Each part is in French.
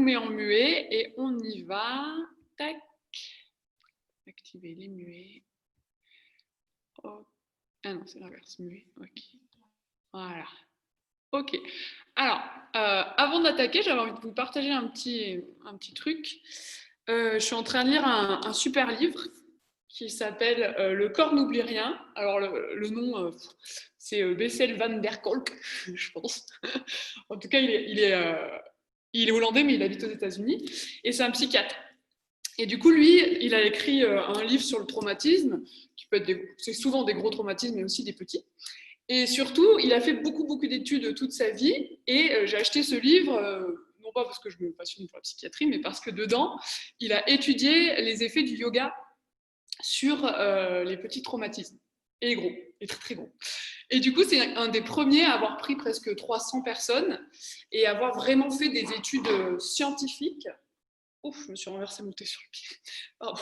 met en muet et on y va. Tac. Activer les muets. Oh. Ah non, c'est l'inverse, muet. Ok. Voilà. Ok. Alors, avant d'attaquer, j'avais envie de vous partager un petit truc. Je suis en train de lire un super livre qui s'appelle Le corps n'oublie rien. Alors, le nom, c'est Bessel van der Kolk, je pense. En tout cas, il est hollandais, mais il habite aux États-Unis. Et c'est un psychiatre. Et du coup, lui, il a écrit un livre sur le traumatisme, qui peut être c'est souvent des gros traumatismes, mais aussi des petits. Et surtout, il a fait beaucoup d'études toute sa vie. Et j'ai acheté ce livre, non pas parce que je me passionne pour la psychiatrie, mais parce que dedans, il a étudié les effets du yoga sur les petits traumatismes. Et les gros, et très gros. Et du coup, c'est un des premiers à avoir pris presque 300 personnes et avoir vraiment fait des études scientifiques. Ouf, je me suis renversé mon thé sur le pied. Pardon.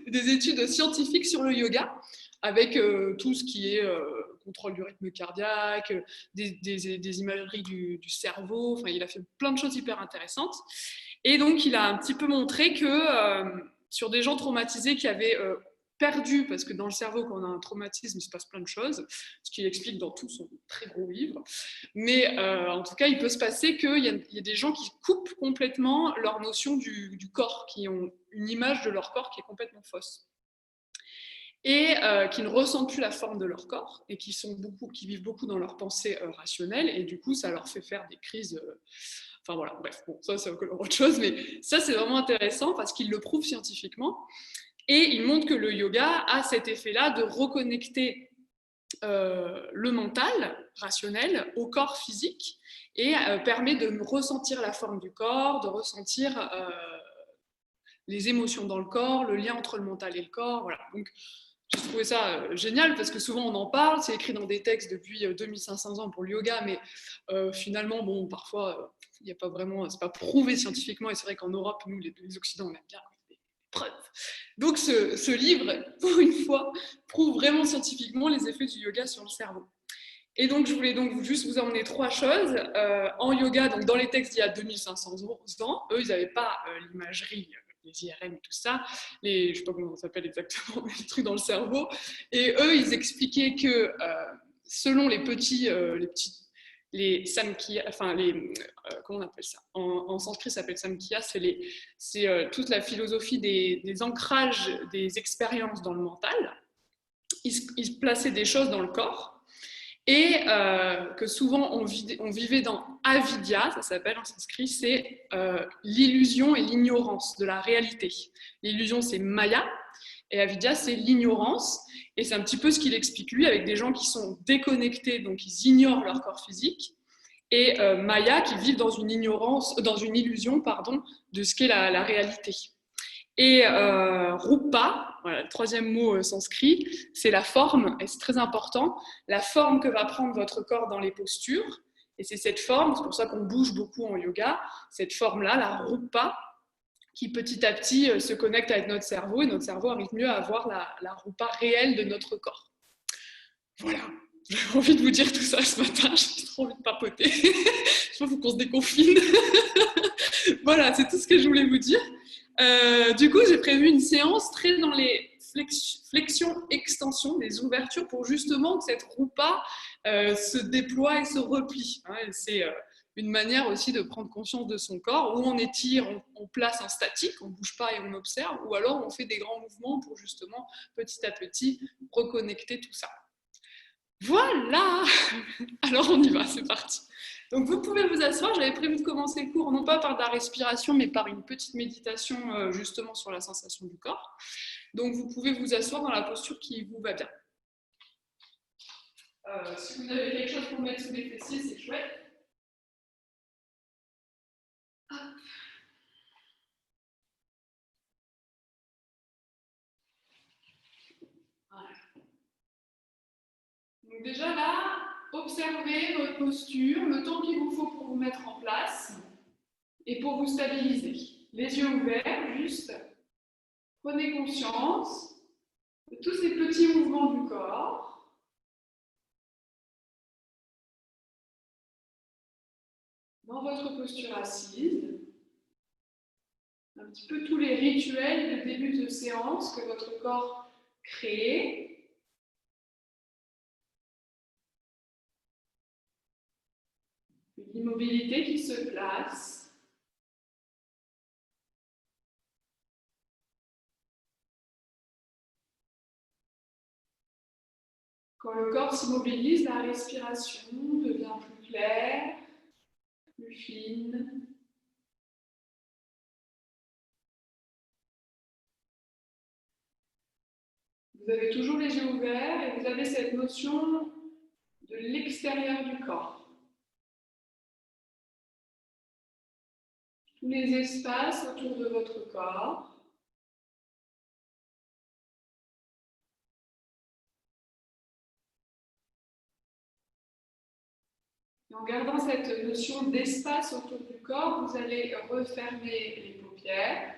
Des études scientifiques sur le yoga, avec tout ce qui est contrôle du rythme cardiaque, des imageries du cerveau. Enfin, il a fait plein de choses hyper intéressantes. Et donc, il a un petit peu montré que sur des gens traumatisés qui avaient perdu, parce que dans le cerveau, quand on a un traumatisme, il se passe plein de choses, ce qu'il explique dans tout son très gros livre. Mais en tout cas, il peut se passer qu'il y a des gens qui coupent complètement leur notion du corps, qui ont une image de leur corps qui est complètement fausse. Et qui ne ressentent plus la forme de leur corps, et qui vivent beaucoup dans leurs pensées rationnelles, et du coup, ça leur fait faire des crises... Enfin voilà, bref, bon, ça c'est encore autre chose, mais ça c'est vraiment intéressant parce qu'il le prouve scientifiquement. Et il montre que le yoga a cet effet-là de reconnecter le mental rationnel au corps physique et permet de ressentir la forme du corps, de ressentir les émotions dans le corps, le lien entre le mental et le corps. Voilà. Donc, j'ai trouvé ça génial parce que souvent on en parle, c'est écrit dans des textes depuis 2500 ans pour le yoga, mais finalement, bon, parfois, il n'y a pas vraiment, c'est pas prouvé scientifiquement, et c'est vrai qu'en Europe, nous, les Occidentaux, on aime bien des preuves. Donc ce livre, pour une fois, prouve vraiment scientifiquement les effets du yoga sur le cerveau. Et donc, je voulais donc juste vous emmener trois choses. En yoga, donc dans les textes d'il y a 2500 ans, eux, ils n'avaient pas l'imagerie, les IRM et tout ça, je ne sais pas comment ça s'appelle exactement, mais les trucs dans le cerveau. Et eux, ils expliquaient que selon les samkhya, enfin comment on appelle ça en sanskrit, ça s'appelle samkhya, c'est toute la philosophie des ancrages des expériences dans le mental. Ils plaçaient des choses dans le corps et que souvent on vivait dans avidya, ça s'appelle en sanskrit, c'est l'illusion et l'ignorance de la réalité. L'illusion, c'est maya, et avidya, c'est l'ignorance. Et c'est un petit peu ce qu'il explique lui avec des gens qui sont déconnectés, donc ils ignorent leur corps physique, et maya qui vivent dans une illusion, de ce qu'est la réalité. Et rupa, voilà, le troisième mot sanskrit, c'est la forme, et c'est très important, la forme que va prendre votre corps dans les postures. Et c'est cette forme, c'est pour ça qu'on bouge beaucoup en yoga, cette forme-là, la rupa, qui petit à petit se connecte avec notre cerveau, et notre cerveau arrive mieux à avoir la rupa réelle de notre corps. Voilà, j'ai envie de vous dire tout ça ce matin, j'ai trop envie de papoter. Je pense qu'il faut qu'on se déconfine. Voilà, c'est tout ce que je voulais vous dire. Du coup, j'ai prévu une séance très dans les flexions-extensions, des ouvertures, pour justement que cette rupa se déploie et se replie. Hein, c'est une manière aussi de prendre conscience de son corps, où on étire, on place en statique, on ne bouge pas et on observe, ou alors on fait des grands mouvements pour justement, petit à petit, reconnecter tout ça. Voilà. Alors on y va, c'est parti. Donc vous pouvez vous asseoir, j'avais prévu de commencer le cours non pas par de la respiration, mais par une petite méditation justement sur la sensation du corps. Donc vous pouvez vous asseoir dans la posture qui vous va bien. Si vous avez quelque chose pour mettre sous les fessiers, c'est chouette. Hop. Voilà. Donc déjà là, observez votre posture, le temps qu'il vous faut pour vous mettre en place et pour vous stabiliser. Les yeux ouverts, juste prenez conscience de tous ces petits mouvements du corps. Dans votre posture assise. un petit peu tous les rituels de début de séance que votre corps crée. L'immobilité qui se place. Quand le corps s'immobilise, la respiration devient plus claire, plus fine. Vous avez toujours les yeux ouverts et vous avez cette notion de l'extérieur du corps. Tous les espaces autour de votre corps. Et en gardant cette notion d'espace autour du corps, vous allez refermer les paupières.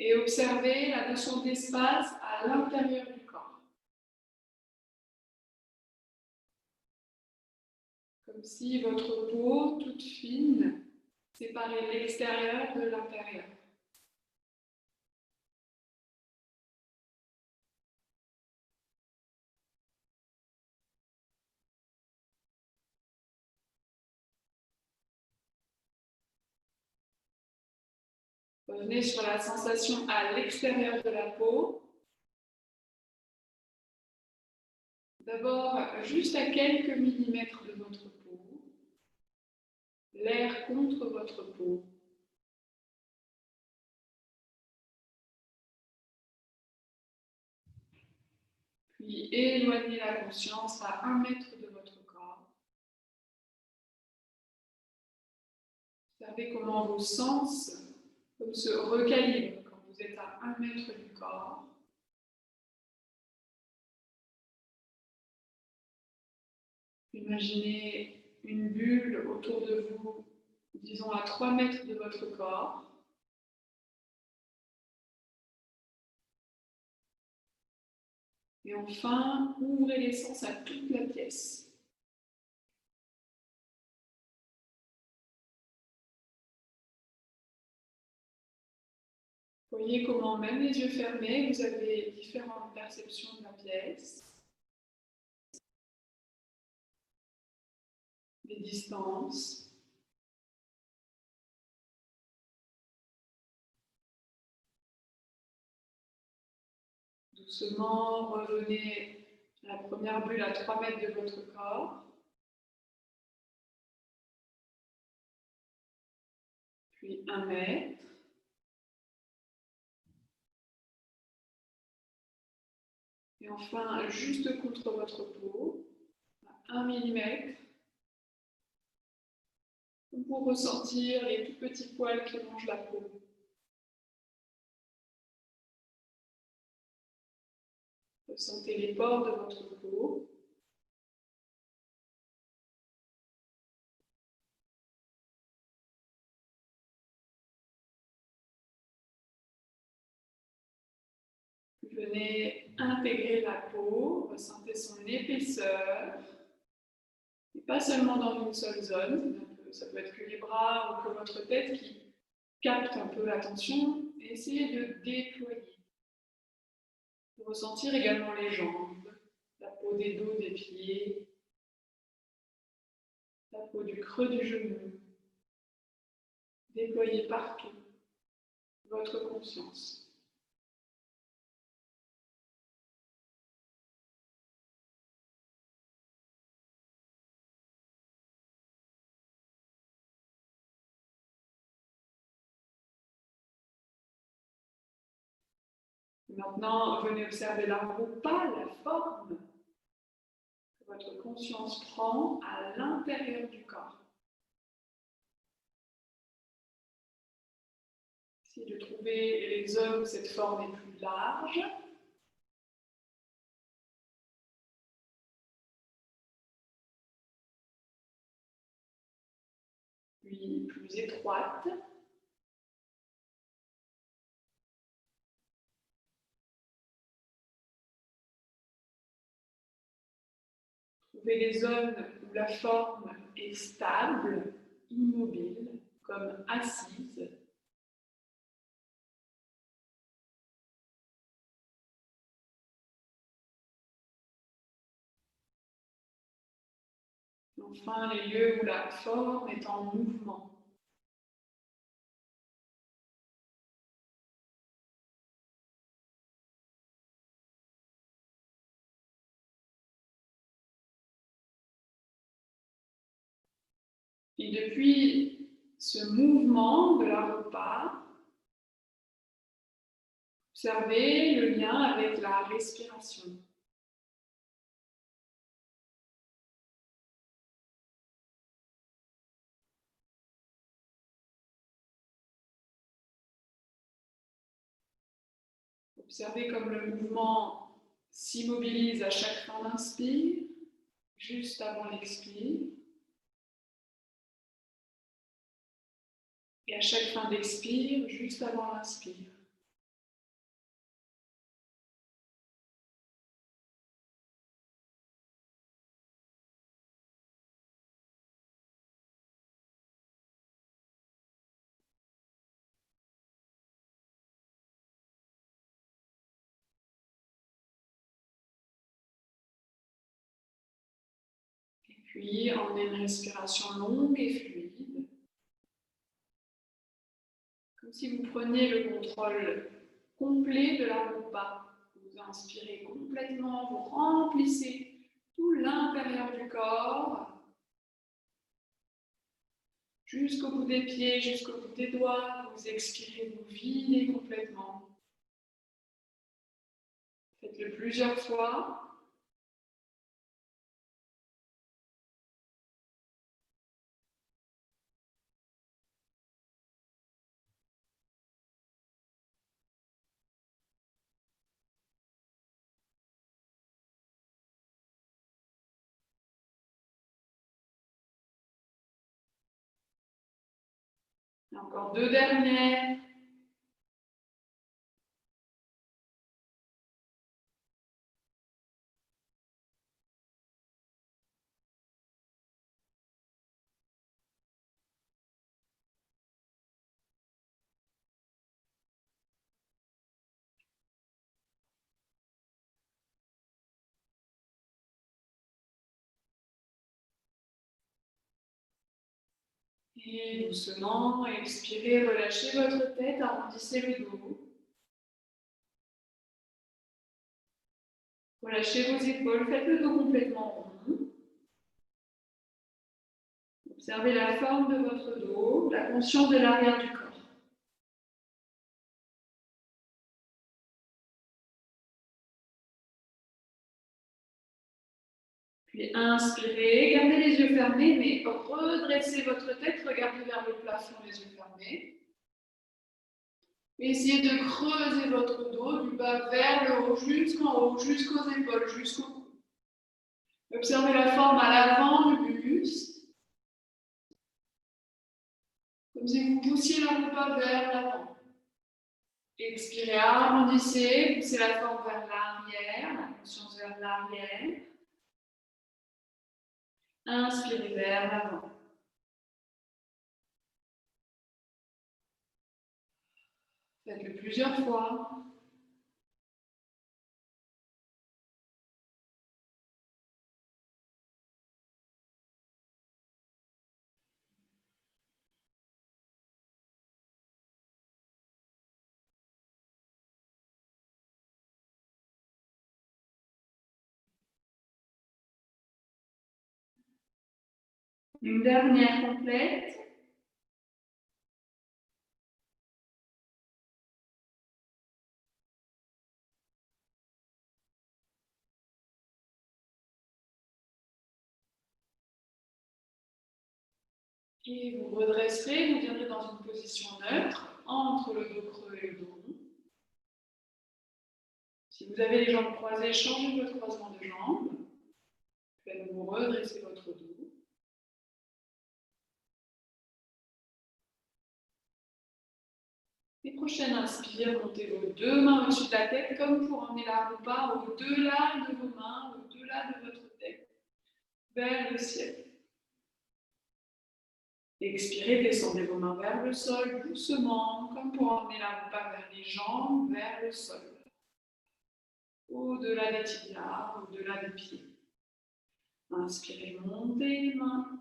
Et observer la notion d'espace à l'intérieur du corps. Comme si votre peau, toute fine, séparait l'extérieur de l'intérieur. Revenez sur la sensation à l'extérieur de la peau. D'abord, juste à quelques millimètres de votre peau, l'air contre votre peau. Puis éloignez la conscience à 1 mètre de votre corps. Observez comment vos sens se recalibrent quand vous êtes à 1 mètre du corps. Imaginez une bulle autour de vous, disons à 3 mètres de votre corps. Et enfin, ouvrez les sens à toute la pièce. Voyez comment, même les yeux fermés, vous avez différentes perceptions de la pièce, des distances. Doucement, revenez à la première bulle à 3 mètres de votre corps. Puis 1 mètre. Et enfin, juste contre votre peau, à 1 millimètre, pour ressentir les tout petits poils qui mangent la peau. Ressentez les pores de votre peau. Venez intégrer la peau, ressentez son épaisseur. Et pas seulement dans une seule zone, ça peut être que les bras ou que votre tête qui capte un peu l'attention. Et essayez de déployer. Pour ressentir également les jambes, la peau des dos des pieds, la peau du creux du genou. Déployez partout votre conscience. Maintenant, venez observer la roue, pas la forme que votre conscience prend à l'intérieur du corps. Essayez de trouver les zones où cette forme est plus large. Puis plus étroite. Trouvez des zones où la forme est stable, immobile, comme assise. Enfin, les lieux où la forme est en mouvement. Et depuis ce mouvement de la rupa, observez le lien avec la respiration. Observez comme le mouvement s'immobilise à chaque fin d'inspire, juste avant l'expire. Et à chaque fin d'expire, juste avant l'inspire. Et puis, emmenez une respiration longue et fluide. Comme si vous preniez le contrôle complet de la rupa. Vous inspirez complètement, vous remplissez tout l'intérieur du corps, jusqu'au bout des pieds, jusqu'au bout des doigts. Vous expirez, vous videz complètement. Faites-le plusieurs fois. Et encore deux dernières. Et doucement, expirez, relâchez votre tête, arrondissez le dos. Relâchez vos épaules, faites le dos complètement rond. Observez la forme de votre dos, la conscience de l'arrière du corps. Puis inspirez, gardez les yeux fermés, mais redressez votre tête, regardez vers le plafond, les yeux fermés. Essayez de creuser votre dos du bas vers le haut, jusqu'en haut, jusqu'aux épaules, jusqu'au cou. Observez la forme à l'avant du buste, comme si vous poussiez la rupa vers l'avant. Expirez, arrondissez, poussez la forme vers l'arrière, la conscience vers l'arrière. Inspirez vers l'avant. Faites-le plusieurs fois. Une dernière complète. Et vous redresserez, vous viendrez dans une position neutre, entre le dos creux et le dos rond. Si vous avez les jambes croisées, changez votre croisement de jambes. Faites-vous redresser votre dos. Et prochaine inspire, montez vos deux mains au-dessus de la tête, comme pour emmener la rupa au-delà de vos mains, au-delà de votre tête. vers le ciel. Expirez, descendez vos mains vers le sol doucement, comme pour emmener la main vers les jambes, vers le sol. Au-delà des tibias, au-delà des pieds. Inspirez, montez les mains.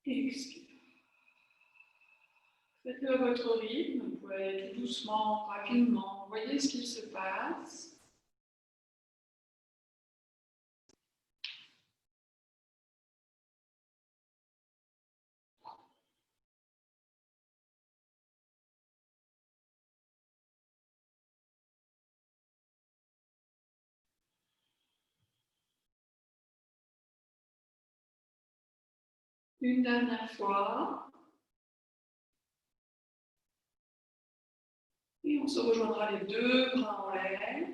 Expirez. Faites-le à votre rythme, vous pouvez aller tout doucement, rapidement, voyez ce qu'il se passe. Une dernière fois. Et on se rejoindra les deux bras en l'air.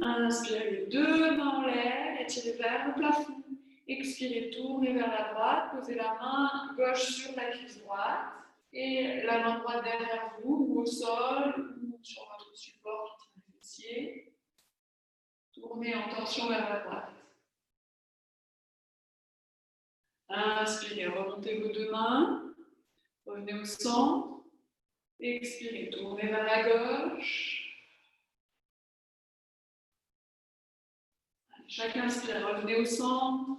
Inspirez les deux mains en l'air, étirez vers le plafond. Expirez, tournez vers la droite, posez la main gauche sur la cuisse droite et la main droite derrière vous, ou au sol, ou sur votre support qui tient les fessiers. Tournez en torsion vers la droite. Inspirez, remontez vos deux mains, revenez au centre. Expirez, tournez vers la gauche. Chaque inspire, revenez au centre.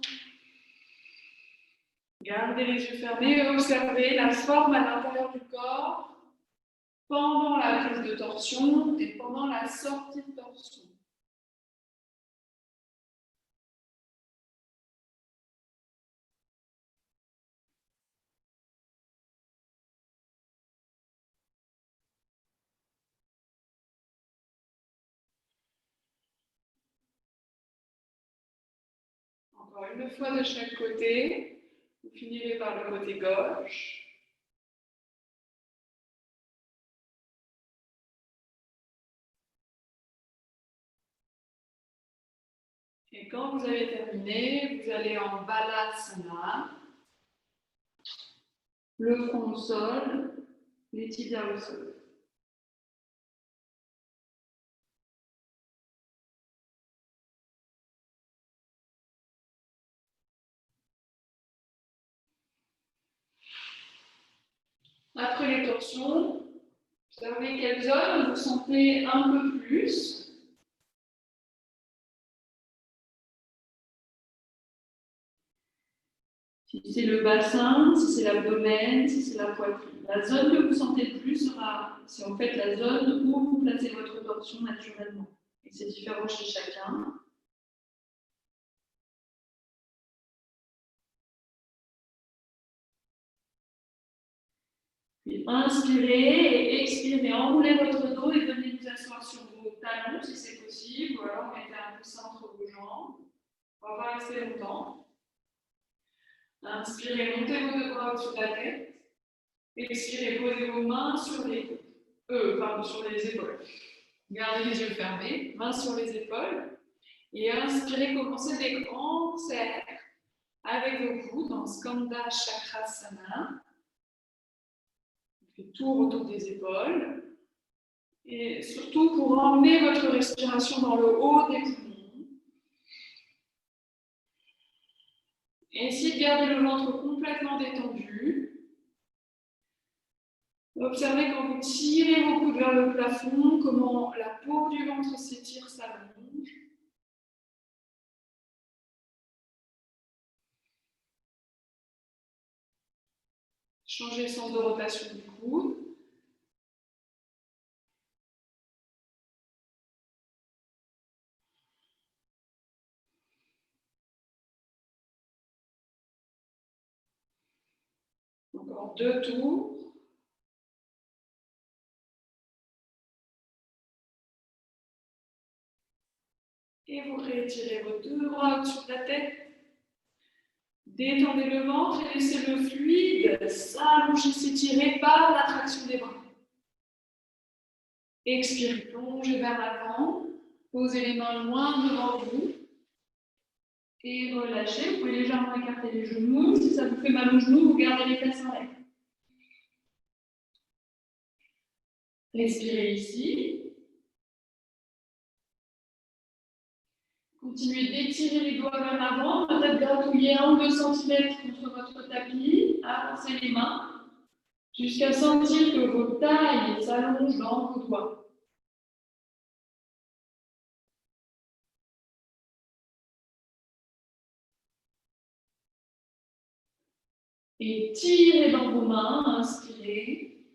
Gardez les yeux fermés et observez la forme à l'intérieur du corps pendant la prise de torsion et pendant la sortie de torsion. Encore une fois de chaque côté. Vous finirez par le côté gauche. Et quand vous avez terminé, vous allez en Balasana. Le front au sol, les tibias au sol. Après les torsions, observez quelle zone vous sentez un peu plus. Si c'est le bassin, si c'est l'abdomen, si c'est la poitrine. La zone que vous sentez le plus sera, c'est en fait la zone où vous placez votre torsion naturellement. Et c'est différent chez chacun. Puis inspirez et expirez. Enroulez votre dos et venez vous asseoir sur vos talons si c'est possible. Ou alors mettez un coussin entre vos jambes. On va pas rester longtemps. Inspirez, montez vos deux bras au-dessus de la tête. Expirez, posez vos mains sur les sur les épaules. Gardez les yeux fermés, mains sur les épaules. Et inspirez, commencez des grands cercles avec vos coudes dans Skanda Chakrasana. On fait tour autour des épaules. Et surtout pour emmener votre respiration dans le haut des poumons. Et essayez de garder le ventre complètement détendu. Observez quand vous tirez vos coudes vers le plafond, comment la peau du ventre s'étire, s'allonge. Changez le sens de rotation du coude. Encore 2 tours. Et vous réétirez vos deux bras au-dessus de la tête. Détendez le ventre et laissez le fluide s'allonger, s'étirer par l'attraction des bras. Expirez, plongez vers l'avant. Posez les mains loin devant vous. Et relâchez. Vous pouvez légèrement écarter les genoux. Si ça vous fait mal aux genoux, vous gardez les fesses en l'air. Respirez ici. Continuez d'étirer les doigts vers l'avant, peut-être gratouiller 1 ou 2 cm contre votre tapis. Avancez les mains jusqu'à sentir que vos tailles s'allongent dans vos doigts. Et tirez dans vos mains, inspirez.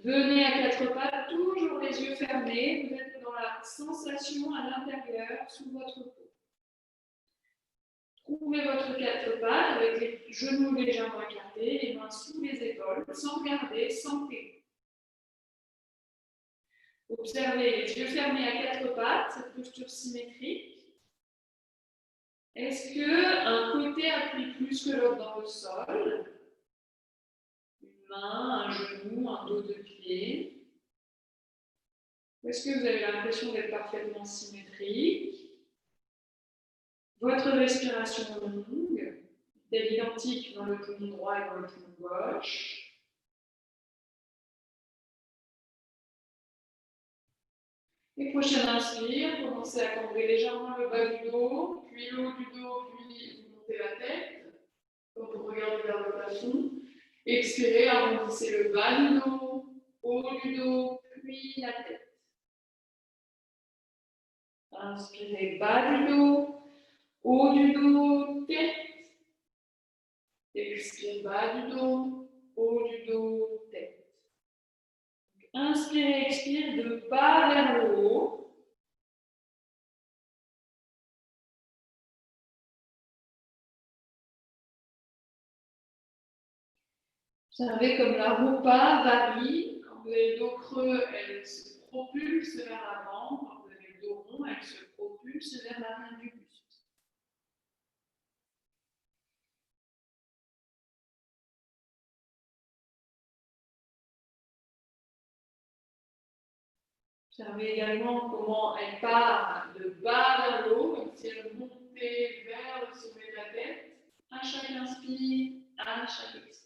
Venez à 4 pattes, toujours les yeux fermés. Vous êtes dans la sensation à l'intérieur, sous votre peau. Trouvez votre 4 pattes avec les genoux légèrement écartés, les mains sous les épaules, sans regarder, sentez. Observez les yeux fermés à 4 pattes, cette posture symétrique. Est-ce qu'un côté appuie plus que l'autre dans le sol? Une main, un genou, un dos de pied. Ou est-ce que vous avez l'impression d'être parfaitement symétrique? Votre respiration longue, est identique dans le poumon droit et dans le poumon gauche. Et prochaine inspire, commencez à cambrer légèrement le bas du dos, puis le haut du dos, puis vous montez la tête, comme vous regardez vers le plafond. Expirez, arrondissez le bas du dos, haut du dos, puis la tête. Inspirez, bas du dos, haut du dos, tête. Expirez, bas du dos, haut du dos, tête. Inspirez, expire de bas vers le haut. Observez comme la roupa varie. Quand vous avez le dos creux, elle se propulse vers l'avant. Quand vous avez le dos rond, elle se propulse vers l'arrière du buste. Observez également comment elle part de bas vers le haut, comme si elle montait vers le sommet de la tête. À chaque inspire, à chaque expire.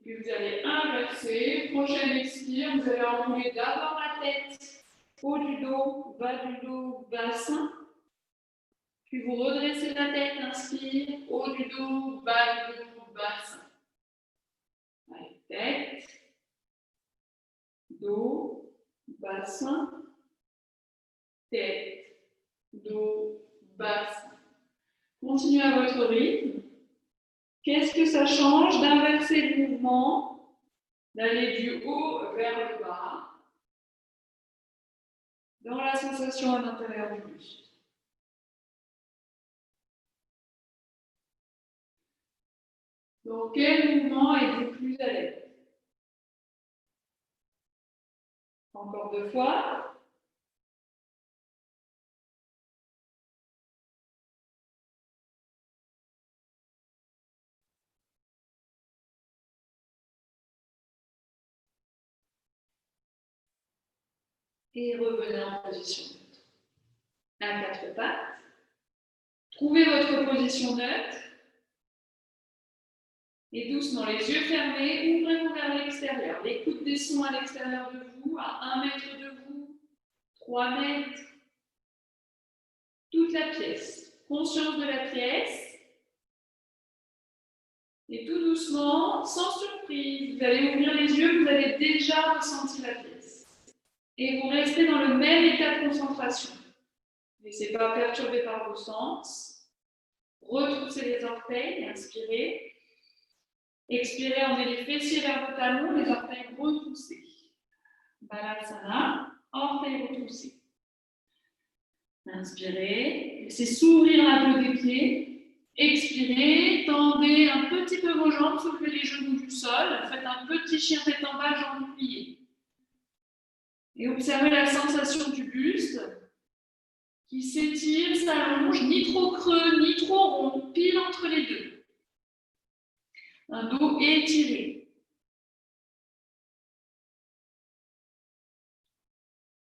Puis vous allez inverser. Prochaine expire, vous allez enrouler d'abord la tête, haut du dos, bassin. Puis vous redressez la tête, inspire, haut du dos, bassin. Allez, tête, dos, bassin, tête, dos, bassin. Continuez à votre rythme. Qu'est-ce que ça change d'inverser le mouvement, d'aller du haut vers le bas, dans la sensation à l'intérieur du buste? Donc, quel mouvement êtes-vous plus à l'aise? Encore 2 fois. Et revenez en position neutre. À 4 pattes. Trouvez votre position neutre. Et doucement, les yeux fermés, ouvrez-vous vers l'extérieur. Les coudes descendent à l'extérieur de vous, à 1 mètre de vous, 3 mètres. Toute la pièce. Conscience de la pièce. Et tout doucement, sans surprise, vous allez ouvrir les yeux, vous avez déjà ressenti la pièce. Et vous restez dans le même état de concentration. Ne laissez pas perturber par vos sens. Retroussez les orteils, inspirez. Expirez, emmenez les fessiers vers vos talons, les orteils retroussés. Balasana, orteils retroussés. Inspirez, laissez s'ouvrir la peau des pieds. Expirez, tendez un petit peu vos jambes, soulevez les genoux du sol, faites un petit chien tête en bas, jambes pliées. Et observez la sensation du buste qui s'étire, s'allonge, ni trop creux, ni trop rond, pile entre les deux. Un dos étiré.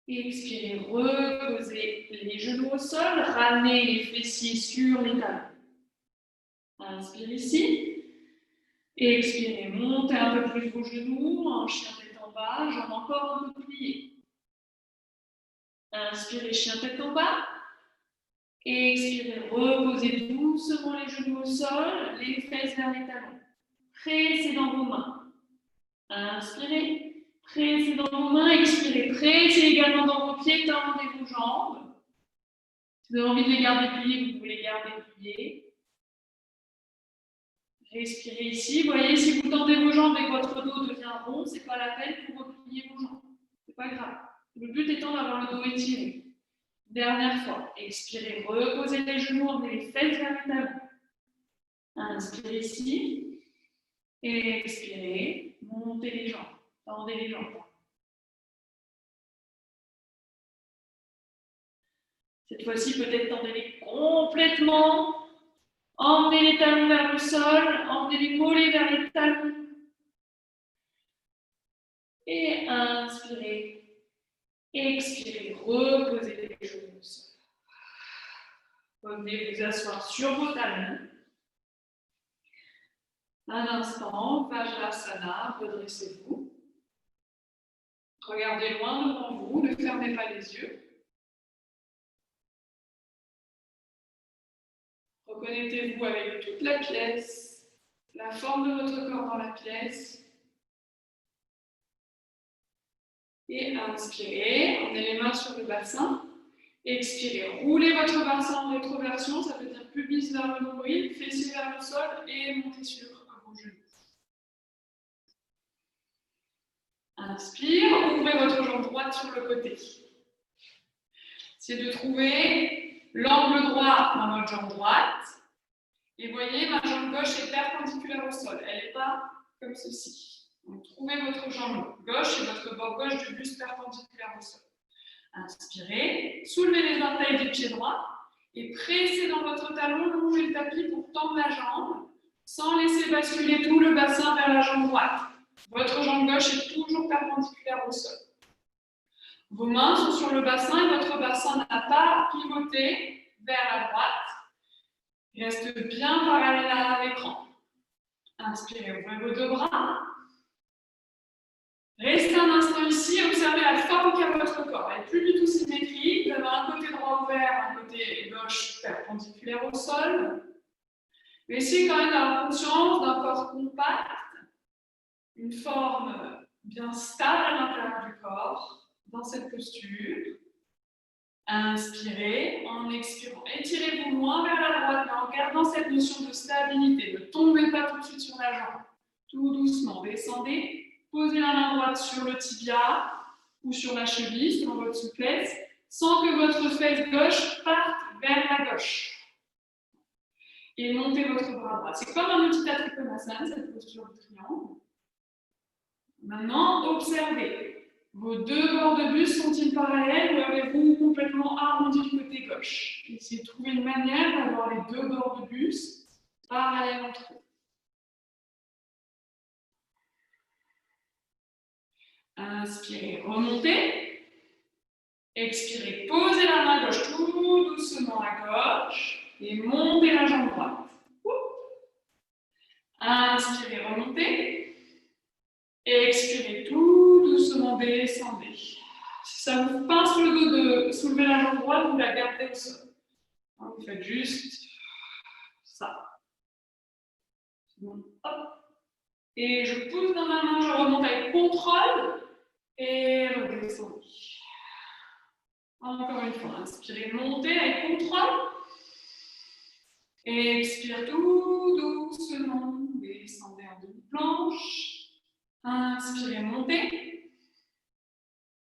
Expirez, reposez les genoux au sol, ramenez les fessiers sur les talons. Inspirez ici. Expirez, montez un peu plus vos genoux, en chien tête en bas, jambes encore un peu pliées. Inspirez, chien tête en bas. Expirez, reposez doucement les genoux au sol, les fesses vers les talons. Pressez dans vos mains. Inspirez, pressez dans vos mains, expirez, pressez également dans vos pieds, tendez vos jambes. Si vous avez envie de les garder pliées, vous pouvez les garder pliées. Respirez ici. Voyez, si vous tendez vos jambes et que votre dos devient rond, ce n'est pas la peine pour replier vos jambes. Ce n'est pas grave. Le but étant d'avoir le dos étiré. Dernière fois. Expirez, reposez les genoux, emmenez les fesses vers les talons. Inspirez ici. Et expirez, montez les jambes, tendez les jambes. Cette fois-ci, peut-être tendez-les complètement. Emmenez les talons vers le sol, emmenez les mollets vers les talons. Et inspirez, expirez, reposez les genoux au sol. Revenez vous asseoir sur vos talons. Un instant, Vajrasana, redressez-vous. Regardez loin devant vous, ne fermez pas les yeux. Reconnectez-vous avec toute la pièce, la forme de votre corps dans la pièce. Et inspirez, emmenez les mains sur le bassin. Expirez, roulez votre bassin en rétroversion, ça veut dire pubis vers le nombril, fessiers vers le sol et montez sur vos genoux. Inspire, ouvrez votre jambe droite sur le côté. C'est de trouver l'angle droit dans votre jambe droite. Et voyez, ma jambe gauche est perpendiculaire au sol, elle n'est pas comme ceci. Donc, trouvez votre jambe gauche et votre bord gauche du buste perpendiculaire au sol. Inspirez, soulevez les orteils du pied droit et pressez dans votre talon, longez le tapis pour tendre la jambe sans laisser basculer tout le bassin vers la jambe droite. Votre jambe gauche est toujours perpendiculaire au sol. Vos mains sont sur le bassin et votre bassin n'a pas pivoté vers la droite. Il reste bien parallèle à l'écran. Inspirez, ouvrez vos deux bras. Restez un instant ici, observez la forme qu'a votre corps. Elle n'est plus du tout symétrique. Vous avez un côté droit ouvert, un côté gauche perpendiculaire au sol. Mais essayez quand même d'avoir conscience d'un corps compact, une forme bien stable à l'intérieur du corps, dans cette posture. Inspirez, en expirant. Étirez-vous moins vers la droite, mais en gardant cette notion de stabilité. Ne tombez pas tout de suite sur la jambe. Tout doucement, descendez. Posez la main droite sur le tibia ou sur la cheville, selon votre souplesse, sans que votre fesse gauche parte vers la gauche. Et montez votre bras droit. C'est comme un Utthita Trikonasana, cette posture de triangle. Maintenant, observez. Vos deux bords de buste sont-ils parallèles ou avez-vous complètement arrondi du côté gauche? Essayez de trouver une manière d'avoir les deux bords de buste parallèles entre eux. Inspirez, remontez. Expirez, posez la main gauche tout doucement à gauche et montez la jambe droite. Inspirez, remontez. Expirez, tout doucement, descendez. Si ça vous pince le dos de soulever la jambe droite, vous la gardez au sol. Vous faites juste ça. Bon, hop. Et je pousse dans ma main, je remonte avec contrôle et redescendez. Encore une fois, inspirez, montez avec contrôle. Expire tout doucement, descendez en demi-planche. Inspirez, montez.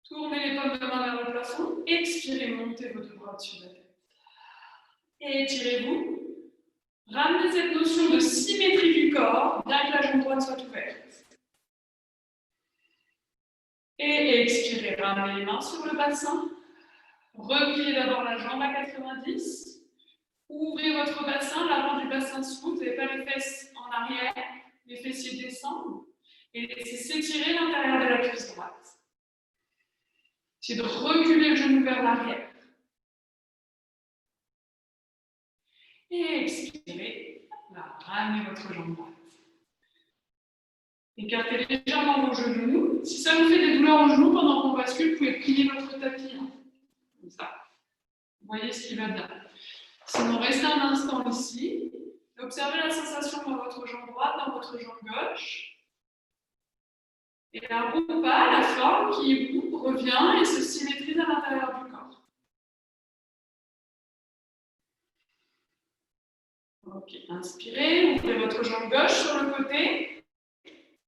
Tournez les paumes de main vers le plafond. Expirez, montez vos deux bras au-dessus de la tête. Étirez-vous. Ramenez cette notion de symétrie du corps, bien que la jambe droite soit ouverte. Et expirez, ramenez les mains sur le bassin. Repliez d'abord la jambe à 90. Ouvrez votre bassin, l'avant du bassin s'ouvre, vous n'avez pas les fesses en arrière, les fessiers descendent. Et laissez s'étirer l'intérieur de la cuisse droite. Essayez de reculer le genou vers l'arrière. Et expirez. Là, ramenez votre jambe droite. Écartez légèrement vos genoux. Si ça vous fait des douleurs aux genoux pendant qu'on bascule, vous pouvez plier votre tapis. Comme ça. Vous voyez ce qui va bien. Sinon, restez un instant ici. Observez la sensation dans votre jambe droite, dans votre jambe gauche. Et la rumba, la forme qui revient et se symétrise à l'intérieur du corps. Ok, inspirez, ouvrez votre jambe gauche sur le côté.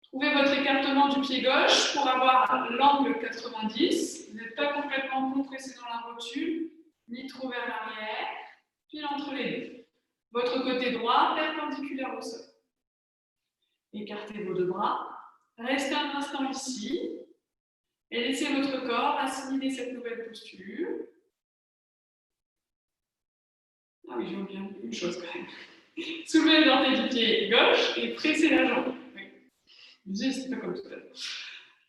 Trouvez votre écartement du pied gauche pour avoir l'angle 90. Vous n'êtes pas complètement compressé dans la rotule, ni trop vers l'arrière, puis entre les deux. Votre côté droit, perpendiculaire au sol. Écartez vos deux bras. Restez un instant ici et laissez votre corps assimiler cette nouvelle posture. Ah oui, j'ai oublié une chose quand même. Soulevez l'orteil du pied gauche et pressez la jambe. Oui. Je disais, c'est pas comme tout à l'heure.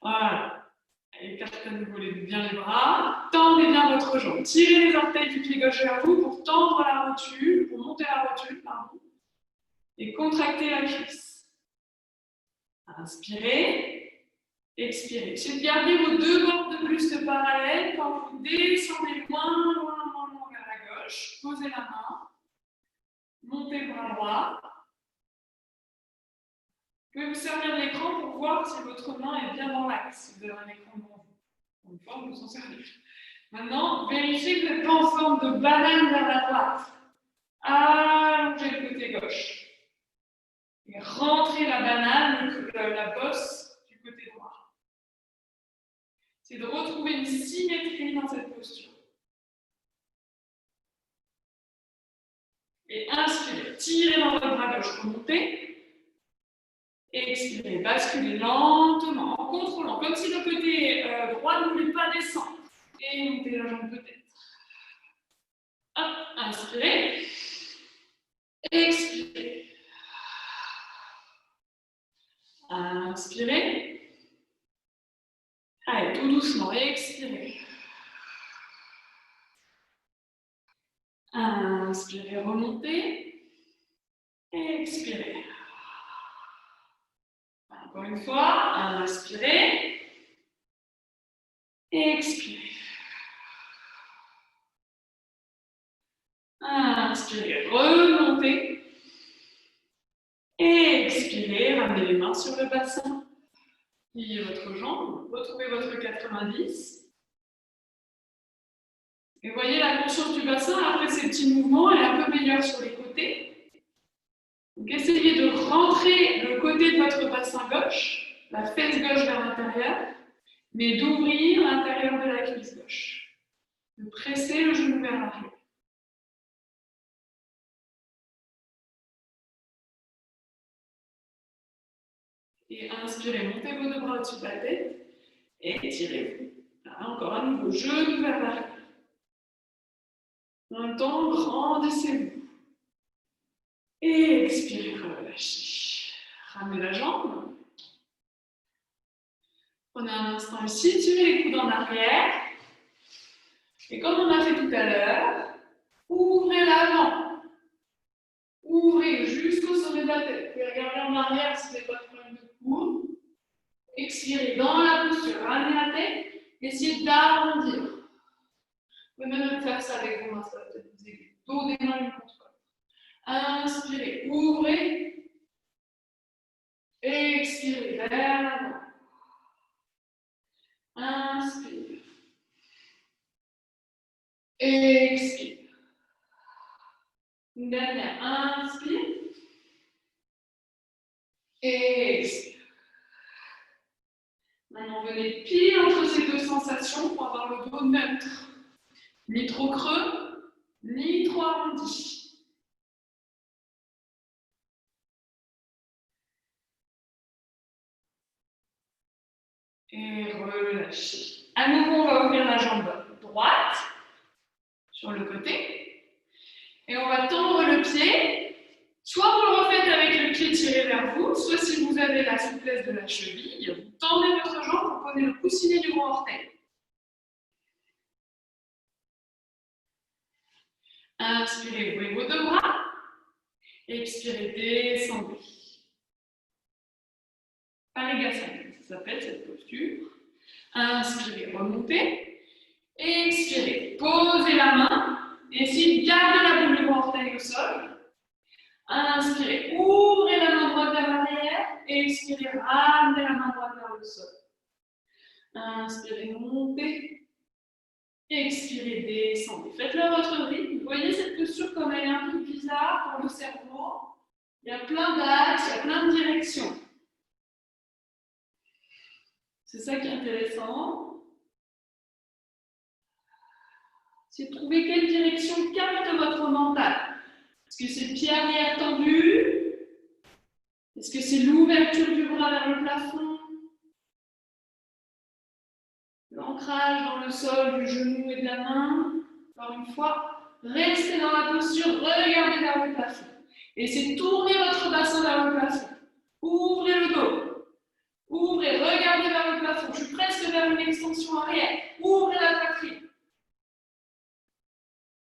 Voilà. Écartez à nouveau bien les bras. Tendez bien votre jambe. Tirez les orteils du pied gauche vers vous pour tendre la rotule, pour monter la rotule, pardon. Et contractez la cuisse. Inspirez, expirez. Essayez de garder vos deux bords de buste parallèles quand vous descendez loin vers la gauche. Posez la main, montez le bras droit. Vous pouvez vous servir de l'écran pour voir si votre main est bien dans l'axe. Si vous avez un écran devant vous. Pour une fois, vous vous en servez. Maintenant, vérifiez que vous n'êtes pas en forme de banane vers la droite. Allongez le côté gauche. Et rentrez la banane, la bosse du côté droit. C'est de retrouver une symétrie dans cette posture. Et inspirez, tirez dans votre bras gauche, remontez. Et expirez, basculez lentement, en contrôlant, comme si le côté droit ne voulait pas descendre. Et montez la jambe peut-être. Hop, inspirez. Expirez. Inspirez. Allez, tout doucement, expirez. Inspirez, remontez. Expirez. Encore une fois, inspirez. Expirez. Inspirez, remontez. Expirez, ramenez les mains sur le bassin. Pliez votre jambe, retrouvez votre 90. Et voyez la conscience du bassin, après ces petits mouvements, elle est un peu meilleure sur les côtés. Donc essayez de rentrer le côté de votre bassin gauche, la fesse gauche vers l'intérieur, mais d'ouvrir l'intérieur de la cuisse gauche. De presser le genou vers l'arrière. Et inspirez, montez vos deux bras au-dessus de la tête et étirez-vous. Encore un nouveau genou vers l'arrière. En même temps, grandissez-vous. Et expirez, relâchez. Ramenez la jambe. Prenez un instant ici, tirez les coudes en arrière. Et comme on a fait tout à l'heure, ouvrez l'avant. Ouvrez jusqu'au sommet de la tête. Vous pouvez regarder en arrière si vous n'avez pas de problème de cou. Expirez dans la posture, ramenez la tête. Essayez d'arrondir. Vous pouvez même faire ça avec vos mains, ça va peut-être vous aider. Dos des mains une contre l'autre. Inspirez, ouvrez. Expirez vers l'avant. Inspire. Expire. Une dernière. Inspire. Expire. Maintenant, venez pile entre ces deux sensations pour avoir le dos neutre. Ni trop creux, ni trop arrondi. Et relâchez. À nouveau, on va ouvrir la jambe droite sur le côté. Et on va tendre le pied. Soit vous le refaites avec le pied tiré vers vous, soit si vous avez la souplesse de la cheville, vous tendez votre jambe pour poser le coussinet du grand orteil. Inspirez, ouvrez vos deux bras. Expirez, descendez. Parigasana, ça s'appelle cette posture. Inspirez, remontez. Expirez, posez la main. Essayez de garder la boule du grand orteil au sol. Inspirez, ouvrez la main droite vers l'arrière. Expirez, ramenez la main droite vers le sol. Inspirez, montez. Expirez, descendez. Faites-le à votre rythme. Vous voyez cette posture comme elle est un peu bizarre pour le cerveau. Il y a plein d'axes, il y a plein de directions. C'est ça qui est intéressant. C'est de trouver quelle direction capte votre mental. Est-ce que c'est le pied arrière tendu? Est-ce que c'est l'ouverture du bras vers le plafond? L'ancrage dans le sol du genou et de la main? Encore une fois, restez dans la posture, regardez vers le plafond. Essayez de tourner votre bassin vers le plafond. Ouvrez le dos. Ouvrez, regardez vers le plafond. Je suis presque vers une extension arrière. Ouvrez la poitrine.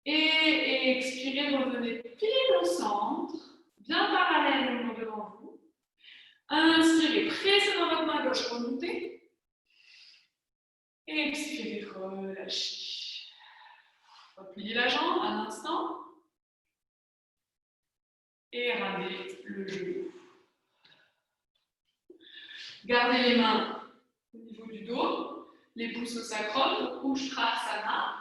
Et expirez, revenez pile au centre, bien parallèlement devant vous. Inspirez, pressez dans votre main gauche, remontez. Expirez, relâchez. Repliez la jambe un instant. Et ramenez le genou. Gardez les mains au niveau du dos, les pouces au sacrum, Ushtrasana.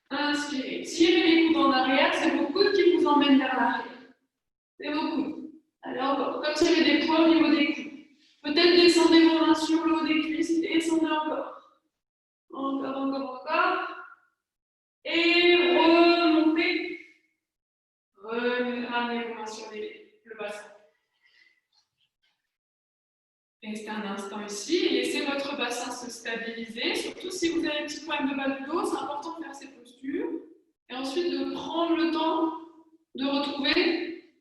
Inspirez, tirez les coudes en arrière, c'est vos coudes qui vous emmènent vers l'arrière. C'est vos coudes. Allez encore, comme s'il y avait des poids au niveau des coudes. Peut-être descendez vos mains sur le haut des cuisses, descendez encore. Encore. Et remontez. Ramenez vos mains sur le bassin. Restez un instant ici et laissez votre bassin se stabiliser, surtout si vous avez un petit problème de bas du dos, c'est important de faire ces postures. Et ensuite de prendre le temps de retrouver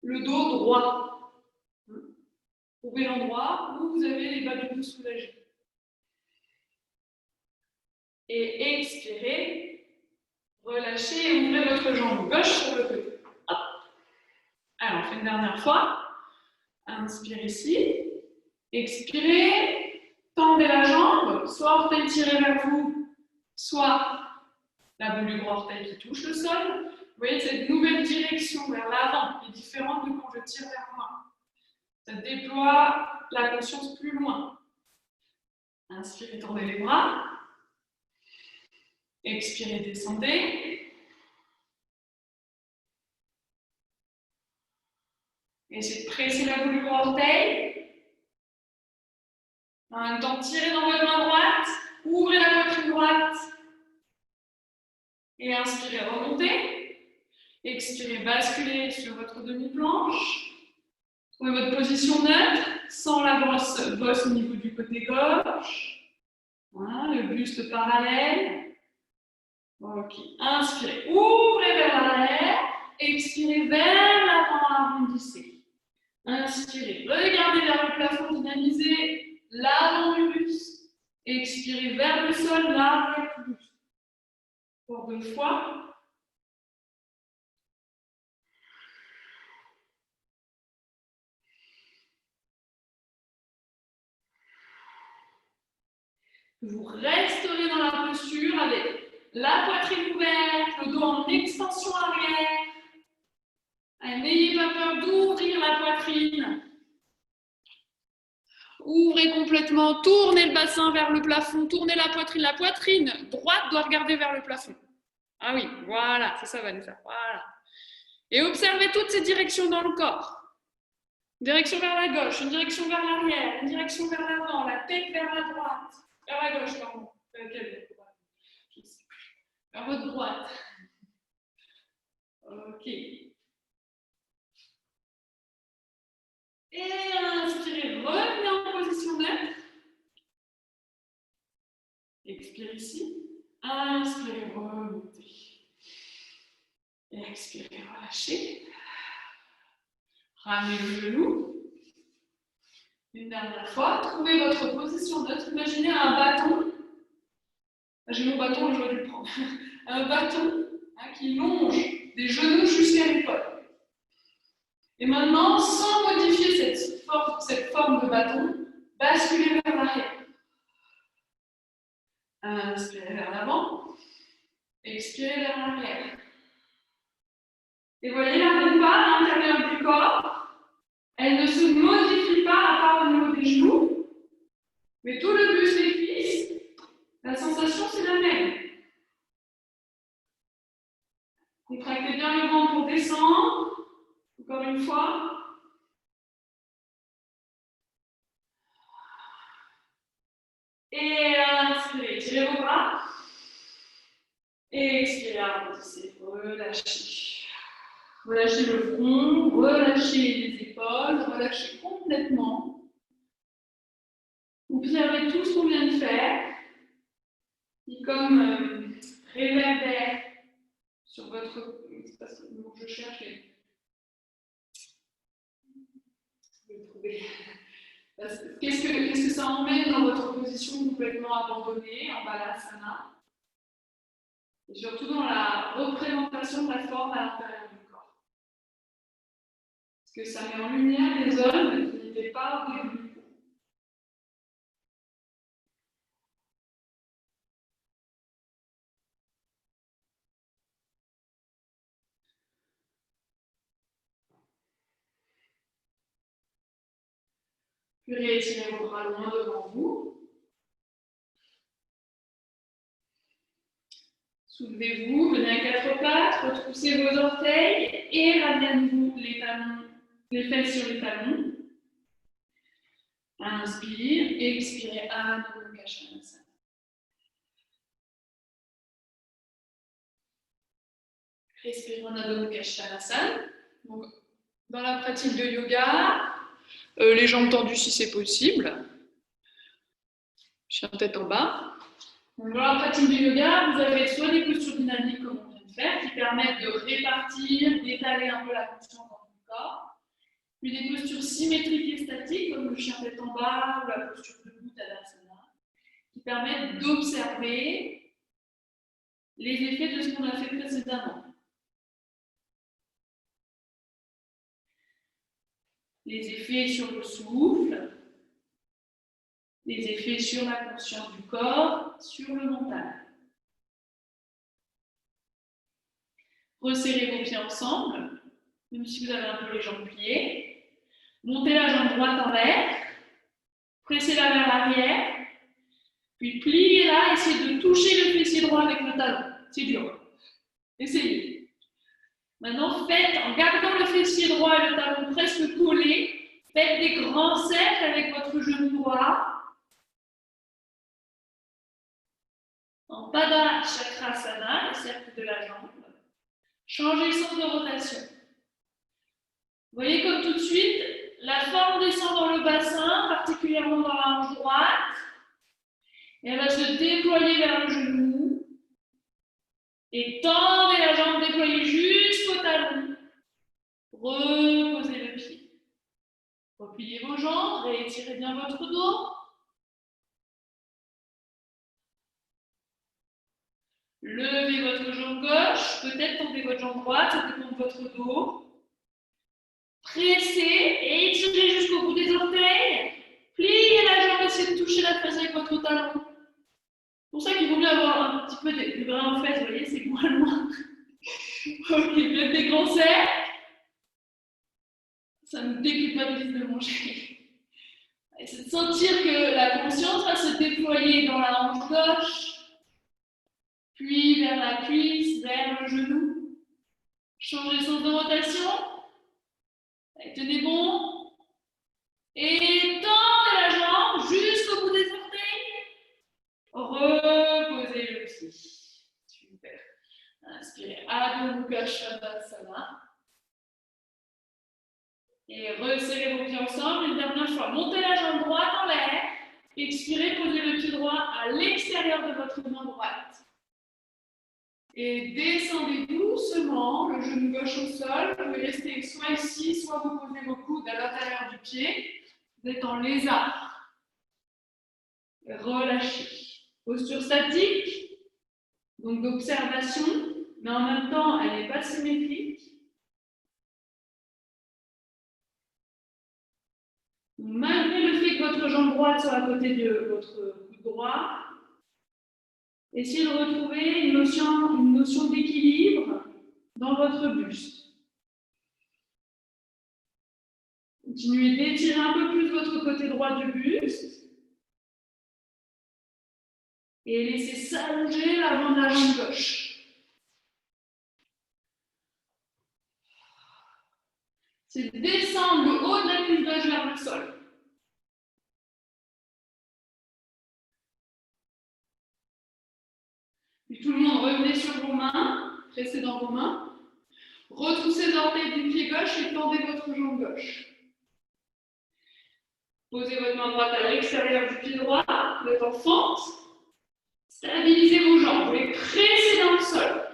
le dos droit. Trouvez l'endroit où vous avez les bas du dos soulagés. Et expirez, relâchez et ouvrez votre jambe gauche sur le côté. Hop. Alors, on fait une dernière fois. Inspirez ici. Expirez, tendez la jambe, soit orteil tiré vers vous, soit la boule du grand orteil qui touche le sol. Vous voyez cette nouvelle direction vers l'avant qui est différente de quand je tire vers moi. Ça déploie la conscience plus loin. Inspirez, tendez les bras. Expirez, descendez. Essayez de presser la boule du grand orteil. En même temps, tirez dans votre main droite, ouvrez la poitrine droite. Et inspirez, remontez. Expirez, basculez sur votre demi-planche. Trouvez votre position neutre, sans la bosse au niveau du côté gauche. Voilà, le buste parallèle. Ok, inspirez, ouvrez vers l'arrière. Expirez vers l'avant, arrondissez. Inspirez, regardez vers le plafond, dynamisez l'avant du buste. Expirez vers le sol, l'arrière du buste. Pour 2 fois. Vous resterez dans la posture avec la poitrine ouverte, le dos en extension arrière. N'ayez pas peur d'ouvrir la poitrine. Ouvrez complètement, tournez le bassin vers le plafond, tournez la poitrine. La poitrine droite doit regarder vers le plafond. Ah oui, voilà, c'est ça, Vanessa. Voilà. Et observez toutes ces directions dans le corps. Une direction vers la gauche, une direction vers l'arrière, une direction vers l'avant, la tête vers la droite. Vers la gauche, pardon. Je ne sais plus. Vers votre droite. Ok. Et inspirez, revenez en position neutre. Expirez ici. Inspirez, remontez. Et expirez, relâchez. Ramenez le genou. Une dernière fois, trouvez votre position neutre. Imaginez un bâton. J'ai mon bâton, j'aurais dû le prendre. Un bâton hein, qui longe des genoux jusqu'à l'épaule. Et maintenant, sans modifier cette forme de bâton, basculez vers l'arrière. Inspirez vers l'avant, expirez vers l'arrière. Et voyez la pompe à l'intérieur du corps, elle ne se modifie pas à part au niveau des genoux, mais tout le buste des cuisses, la sensation c'est la même. Contractez bien le ventre pour descendre, encore une fois. Et inspirez, tirez vos bras. Et expirez, arrondissez, relâchez. Relâchez le front, relâchez les épaules, relâchez complètement. Observez tout ce qu'on vient de faire. Et comme réverbère sur votre... C'est pas le mot que je cherche, mais... Je vais le trouver. Qu'est-ce que ça emmène dans votre position complètement abandonnée, en balasana, et surtout dans la représentation de la forme à l'intérieur du corps. Parce que ça met en lumière des zones qui n'étaient pas au début. Puis réétirez vos bras loin devant vous. Soulevez-vous, venez à quatre pattes, retroussez vos orteils et ramenez à nouveau les talons, les fesses sur les talons. Inspire et expirez Adho Mukha Svanasana. Respirez en Adho Mukha Svanasana. Donc, dans la pratique de yoga, les jambes tendues si c'est possible. Chien tête en bas. Donc, dans la pratique du yoga, vous avez soit des postures dynamiques comme on vient de faire, qui permettent de répartir, d'étaler un peu la conscience dans le corps, puis des postures symétriques et statiques comme le chien tête en bas ou la posture debout Tadasana, qui permettent d'observer les effets de ce qu'on a fait précédemment. Les effets sur le souffle, les effets sur la conscience du corps, sur le mental. Resserrez vos pieds ensemble, même si vous avez un peu les jambes pliées. Montez la jambe droite en l'air, pressez-la vers l'arrière, puis pliez-la, essayez de toucher le fessier droit avec le talon. C'est dur. Essayez. Maintenant, faites, en gardant le fessier droit et le talon presque collés, faites des grands cercles avec votre genou droit. En Pada Chakrasana, le cercle de la jambe. Changez le sens de rotation. Vous voyez comme tout de suite, la forme descend dans le bassin, particulièrement dans la hanche droite. Et elle va se déployer vers le genou. Et tendez la jambe déployée jusqu'au talon. Reposez le pied. Repliez vos jambes, réétirez bien votre dos. Levez votre jambe gauche, peut-être tendez votre jambe droite, ça dépend de votre dos. Pressez et étirez jusqu'au bout des orteils. Pliez la jambe, essayez de toucher la fesse avec votre talon. C'est pour ça qu'il vaut mieux avoir un petit peu des bras en fesses, vous voyez, c'est moins loin. Ok, faites des grands cercles. Ça me déculpabilise de manger. C'est de sentir que la conscience va se déployer dans la hanche gauche, puis vers la cuisse, vers le genou. Changez le sens de rotation. Allez, tenez bon. Et tendez la jambe jusqu'au bout des orteils. Reposez le pied. Super. Inspirez Adho Mukha Svanasana. Et resserrez vos pieds ensemble. Une dernière fois. Montez la jambe droite en l'air. Expirez, posez le pied droit à l'extérieur de votre main droite. Et descendez doucement, le genou gauche au sol. Vous pouvez rester soit ici, soit vous posez vos coudes à l'intérieur du pied. Vous êtes en lézard. Relâchez. Posture statique, donc d'observation. mais en même temps, elle n'est pas symétrique. Malgré le fait que votre jambe droite soit à côté de votre coude droit, essayez de retrouver une notion d'équilibre dans votre buste. Continuez d'étirer un peu plus votre côté droit du buste. Et laissez s'allonger l'avant de la jambe gauche. C'est descendre le haut de la cuisse gauche vers le sol. Puis tout le monde, revenez sur vos mains, restez dans vos mains. Retroussez les orteils du pied gauche et tendez votre jambe gauche. Posez votre main droite à l'extérieur du pied droit, vous êtes en fente. Stabilisez vos jambes, vous les pressez dans le sol.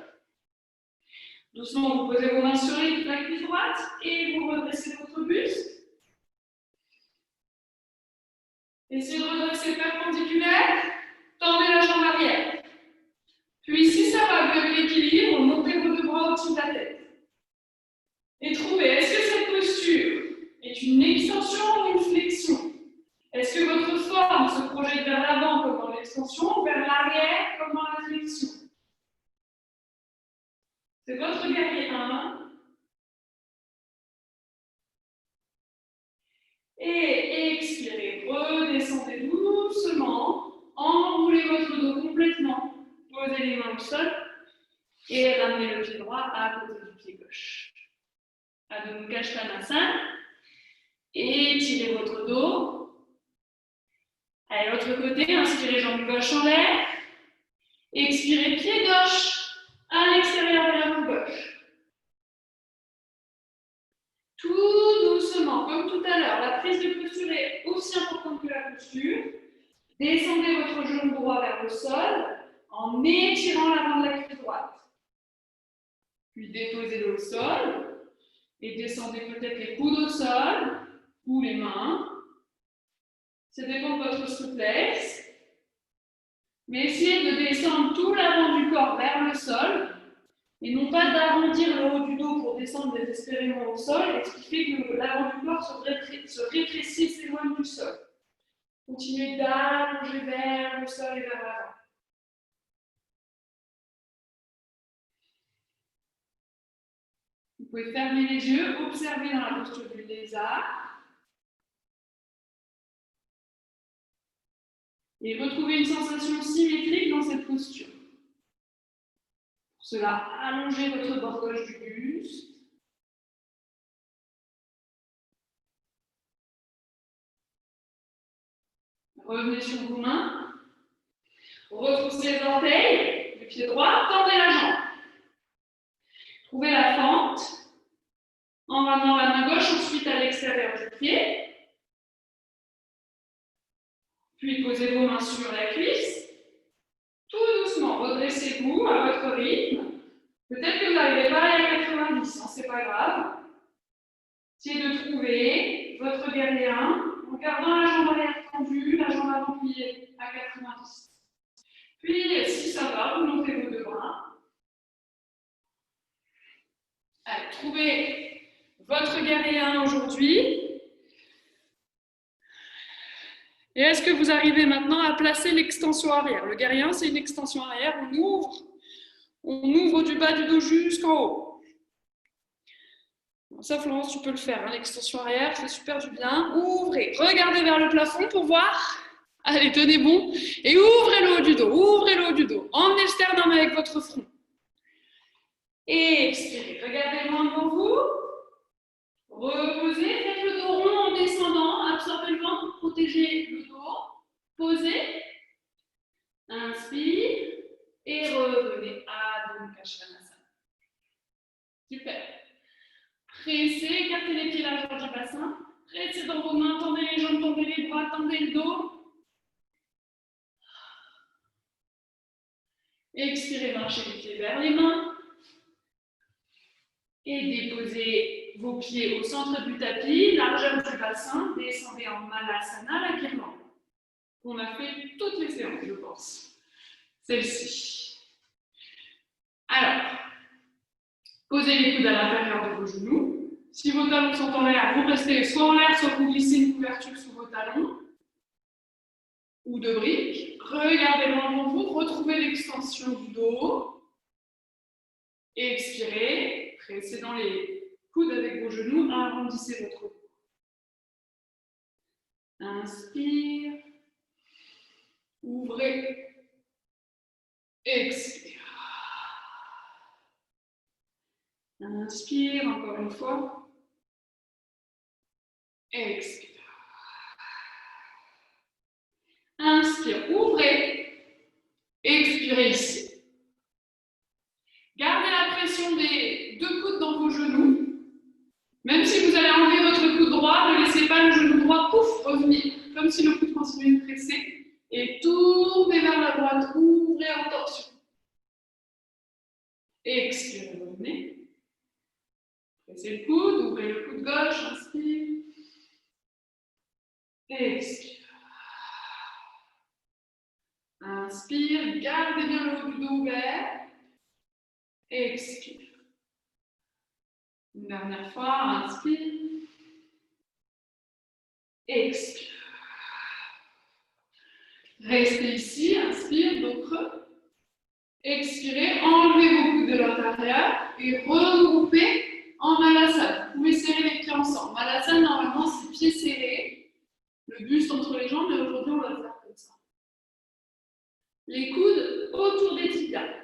Doucement, vous posez vos mains sur la cuisse droite et vous redressez votre buste. Essayez de redresser perpendiculaire, tendez la jambe arrière. Puis, si ça va, vous avez l'équilibre, montez vos deux bras au-dessus de la tête. Et trouvez, est-ce que cette posture est une extension ou une flexion? Est-ce que votre forme se projette vers l'avant comme dans l'extension ou vers l'arrière comme dans la flexion? C'est votre guerrier 1. Et expirez, redescendez doucement, enroulez votre dos complètement, posez les mains au sol et ramenez le pied droit à côté du pied gauche. Adho Mukha Svanasana. Étirez votre dos. Allez, l'autre côté, inspirez jambe gauche en l'air. Expirez pied gauche à l'extérieur de la jambe gauche. Tout doucement, comme tout à l'heure, la prise de posture est aussi importante que la posture. Descendez votre genou droit vers le sol en étirant l'avant de la cuisse droite. Puis déposez-le au sol et descendez peut-être les coudes au sol ou les mains. Ça dépend de votre souplesse. Mais essayez de descendre tout l'avant du corps vers le sol et non pas d'arrondir le haut du dos pour descendre désespérément au sol, ce qui fait que l'avant du corps se rétrécit, s'éloigne du sol. Continuez d'allonger vers le sol et vers l'avant. Vous pouvez fermer les yeux, observer dans la posture du lézard. Et retrouver une sensation symétrique dans cette posture. Pour cela, allongez votre bord gauche du buste. Revenez sur vos mains. Retroussez les orteils, le pied droit, tendez la jambe. Trouvez la fente en ramenant la main gauche ensuite à l'extérieur du pied. Puis posez vos mains sur la cuisse. Tout doucement, redressez-vous à votre rythme. Peut-être que vous n'arrivez pas à aller à 90, hein, c'est pas grave. Essayez de trouver votre guerrier 1 en gardant la jambe arrière tendue, la jambe avant pliée à 90. Puis, si ça va, vous montez vos deux bras. Allez, trouvez votre guerrier 1 aujourd'hui. Et est-ce que vous arrivez maintenant à placer l'extension arrière? Le guerrier 1, c'est une extension arrière, on ouvre du bas du dos jusqu'en haut. Bon, ça, Florence, tu peux le faire, hein, l'extension arrière, c'est super du bien. Ouvrez, regardez vers le plafond pour voir. Allez, tenez bon. Et ouvrez le haut du dos, ouvrez le haut du dos. Emmenez le sternum avec votre front. Et expirez, regardez loin devant vous. Reposez, faites le dos rond en descendant, absorbez le ventre pour protéger le dos. Posez, inspire et revenez à Adho Mukha Svanasana. Super. Pressez, écartez les pieds largeur du bassin. Pressez dans vos mains, tendez les jambes, tendez les bras, tendez le dos. Expirez, marchez les pieds vers les mains. Et déposez vos pieds au centre du tapis, largeur du bassin, descendez en Malasana, la guirlande. On a fait toutes les séances, je pense. Celle-ci. Alors, Posez les coudes à l'intérieur de vos genoux. Si vos talons sont en l'air, vous restez soit en l'air, soit vous glissez une couverture sous vos talons ou de briques. Regardez loin devant vous, retrouvez l'extension du dos. Expirez, pressez dans les coudes avec vos genoux, arrondissez votre dos. Inspire, ouvrez, expire. Inspire, encore une fois. Expire. Inspire, ouvrez. Expirez ici. Gardez la pression des deux coudes dans vos genoux. Même si vous allez enlever votre coude droit, ne laissez pas le genou droit, pouf, revenir. Comme si le coude continuait de presser. Et tournez vers la droite, ouvrez en torsion. Expirez, revenez. Pressez le coude, ouvrez le coude gauche, inspire. Expire. Inspire, gardez bien le haut du dos ouvert. Expire. Une dernière fois, inspire. Expire. Restez ici, inspire, dos creux. Expirez, enlevez vos coudes de l'intérieur et regroupez en Malasana. Vous pouvez serrer les pieds ensemble. Malasana, normalement, c'est pieds serrés, le buste entre les jambes, mais aujourd'hui, on va le faire comme ça. Les coudes autour des tibias,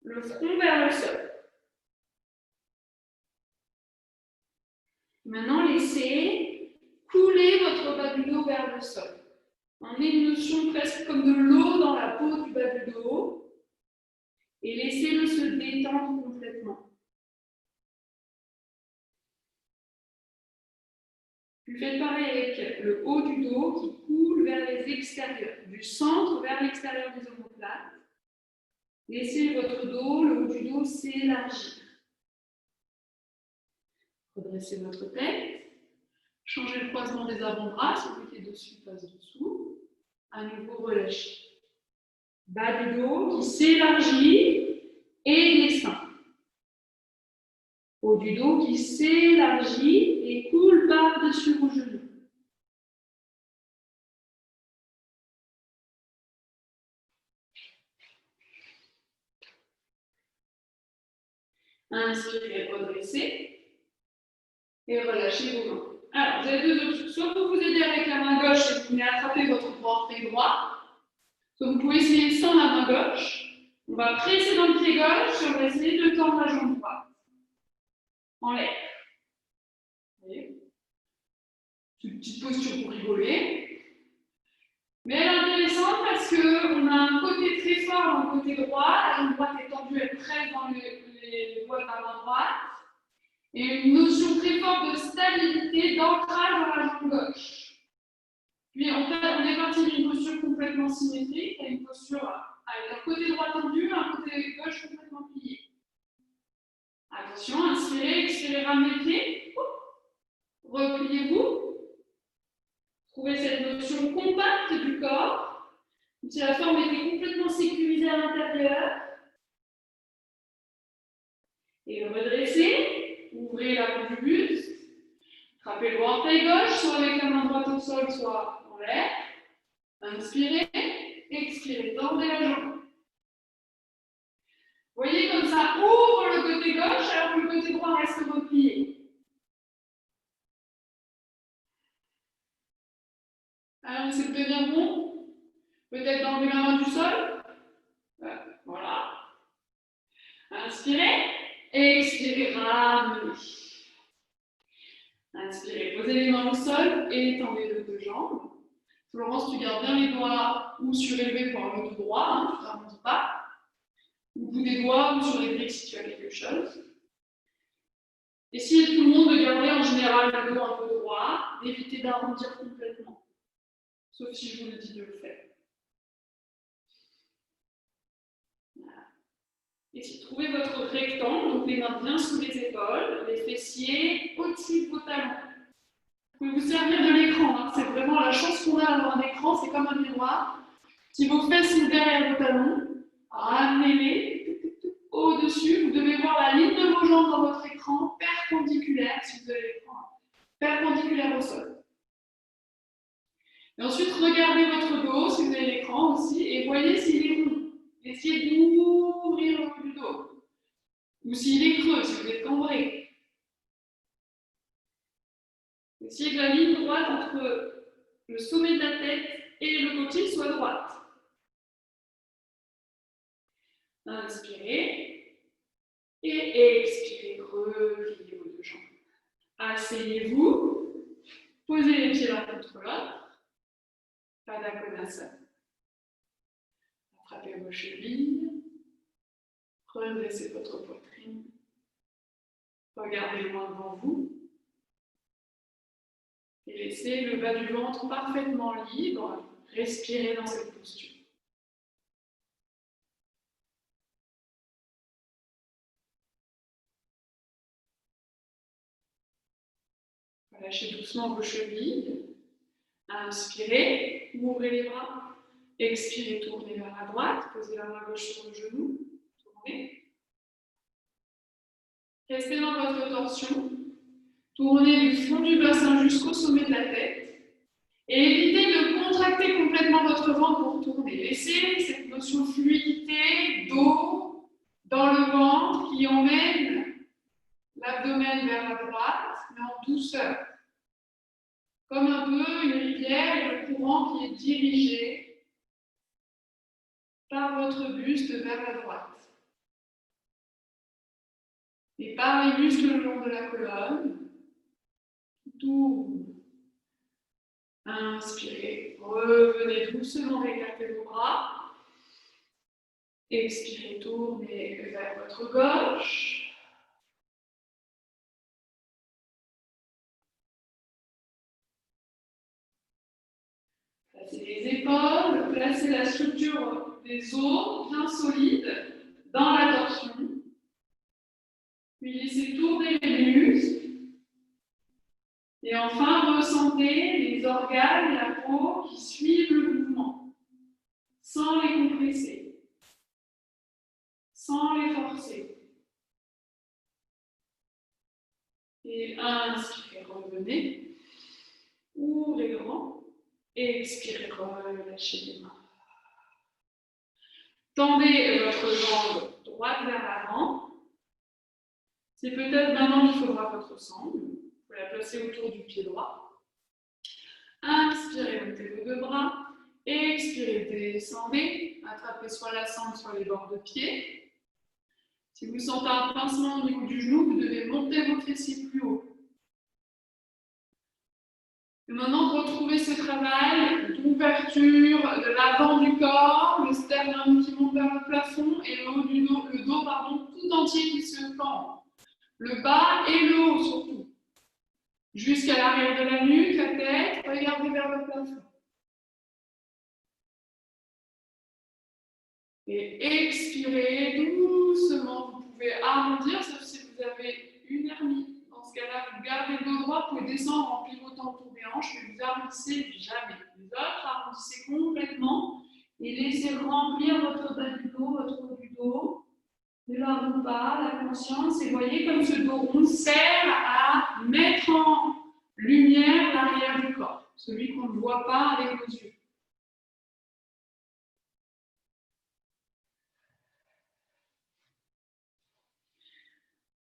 le front vers le sol. Maintenant, laissez couler votre bas du dos vers le sol. On est une notion presque comme de l'eau dans la peau du bas du dos. Et laissez-le se détendre complètement. Puis faites pareil avec le haut du dos qui coule vers les extérieurs, du centre vers l'extérieur des omoplates. Laissez votre dos, le haut du dos s'élargir. Redressez votre tête. Changez le croisement des avant-bras, celui qui est dessus passe dessous. À nouveau, relâchez. Bas du dos qui s'élargit et descend. Haut du dos qui s'élargit et coule par-dessus vos genoux. Inspirez, redressez et relâchez vos mains. Alors, vous avez deux options. Soit vous vous aidez avec la main gauche et vous venez attraper votre orteil droit. Soit vous pouvez essayer sans la main gauche. On va presser dans le pied gauche et on va essayer de tendre la jambe droite. En l'air. Vous voyez ? C'est une petite posture pour rigoler. Mais elle est intéressante parce qu'on a un côté très fort dans le côté droit. La jambe droite est tendue, elle presse dans les doigts de la main droite. Et une notion très forte de stabilité, d'ancrage dans la jambe gauche. Puis on est parti d'une posture complètement symétrique à une posture avec un côté droit tendu, un côté gauche complètement plié. Attention, inspirez, expirez, ramenez les pieds. Repliez-vous. Trouvez cette notion compacte du corps. Comme si la forme était complètement sécurisée à l'intérieur. Et redressez. Ouvrez la main du buste. Attrapez le orteil gauche, soit avec la main droite au sol, soit en l'air. Inspirez. Expirez. Tendez la jambe. Voyez comme ça ouvre le côté gauche alors que le côté droit reste replié. Alors, c'est bien bon. Peut-être d'enlever la main du sol. Voilà. Inspirez. Expirez. Ramenez. Inspirez. Posez les mains au sol et étendez les deux jambes. Florence, tu gardes bien les doigts ou surélevés pour un dos droit. Hein, tu ne t'arrondis pas. Au bout des doigts ou sur les briques si tu as quelque chose. Essayez tout le monde de garder en général le dos un peu droit, d'éviter d'arrondir complètement. Sauf si je vous le dis de le faire. Voilà. Essayez de trouver votre rectangle, donc les mains bien sous les épaules, les fessiers au-dessus de vos talons. Vous pouvez vous servir de l'écran, hein. C'est vraiment la chance qu'on a d'avoir un écran, c'est comme un miroir. Si vos fesses derrière vos talons, ramenez-les au-dessus, vous devez voir la ligne de vos jambes dans votre écran, perpendiculaires, si vous avez l'écran, perpendiculaires au sol. Et ensuite, regardez votre dos, si vous avez l'écran aussi, et voyez s'il est rond. Essayez d'ouvrir le haut du dos. Ou s'il est creux, si vous êtes cambré. Essayez que la ligne droite entre le sommet de la tête et le côté soit droite. Inspirez. Et expirez, repliez vos deux jambes. Asseyez-vous. Posez les pieds l'un contre l'autre. Pada Konasana. Attrapez vos chevilles. Redressez votre poitrine. Regardez loin devant vous. Et laissez le bas du ventre parfaitement libre. Respirez dans cette posture. Lâchez doucement vos chevilles. Inspirez, ouvrez les bras. Expirez, tournez vers la droite. Posez la main gauche sur le genou. Tournez. Restez dans votre torsion. Tournez du fond du bassin jusqu'au sommet de la tête. Et évitez de contracter complètement votre ventre pour tourner. Laissez cette notion de fluidité, d'eau dans le ventre qui emmène l'abdomen vers la droite, mais en douceur. Comme un peu une rivière et le courant qui est dirigé par votre buste vers la droite. Et par les muscles le long de la colonne, tout. Inspirez, revenez doucement écarter vos bras. Expirez, tournez vers votre gauche. Placez les épaules, placez la structure des os bien solide dans la torsion. Puis laissez tourner les muscles. Et enfin, ressentez les organes et la peau qui suivent le mouvement, sans les compresser, sans les forcer. Et inspirez, revenez, ouvrez grand, et expirez, relâchez les mains. Tendez votre jambe droite vers l'avant. C'est peut-être maintenant qu'il faudra votre sangle. Vous la placez autour du pied droit. Inspirez, montez vos deux bras. Expirez, descendez. Attrapez soit la sangle, soit les bords de pied. Si vous sentez un pincement au niveau du genou, vous devez monter vos fessiers plus haut. Et maintenant, retrouvez ce travail d'ouverture de l'avant du corps, le sternum qui monte vers le plafond et le haut du dos, le dos tout entier qui se tend. Le bas et le haut surtout. Jusqu'à l'arrière de la nuque, la tête, regardez vers le plafond. Et expirez doucement. Vous pouvez arrondir, sauf si vous avez une hernie. Dans ce cas-là, vous gardez le dos droit, vous pouvez descendre en pivotant autour des hanches, mais vous arrondissez jamais. Les autres, arrondissez complètement et laissez remplir votre bas du dos, votre haut du dos. Ne larguez pas la conscience et voyez comme ce dos rond sert à mettre en lumière l'arrière du corps, celui qu'on ne voit pas avec nos yeux.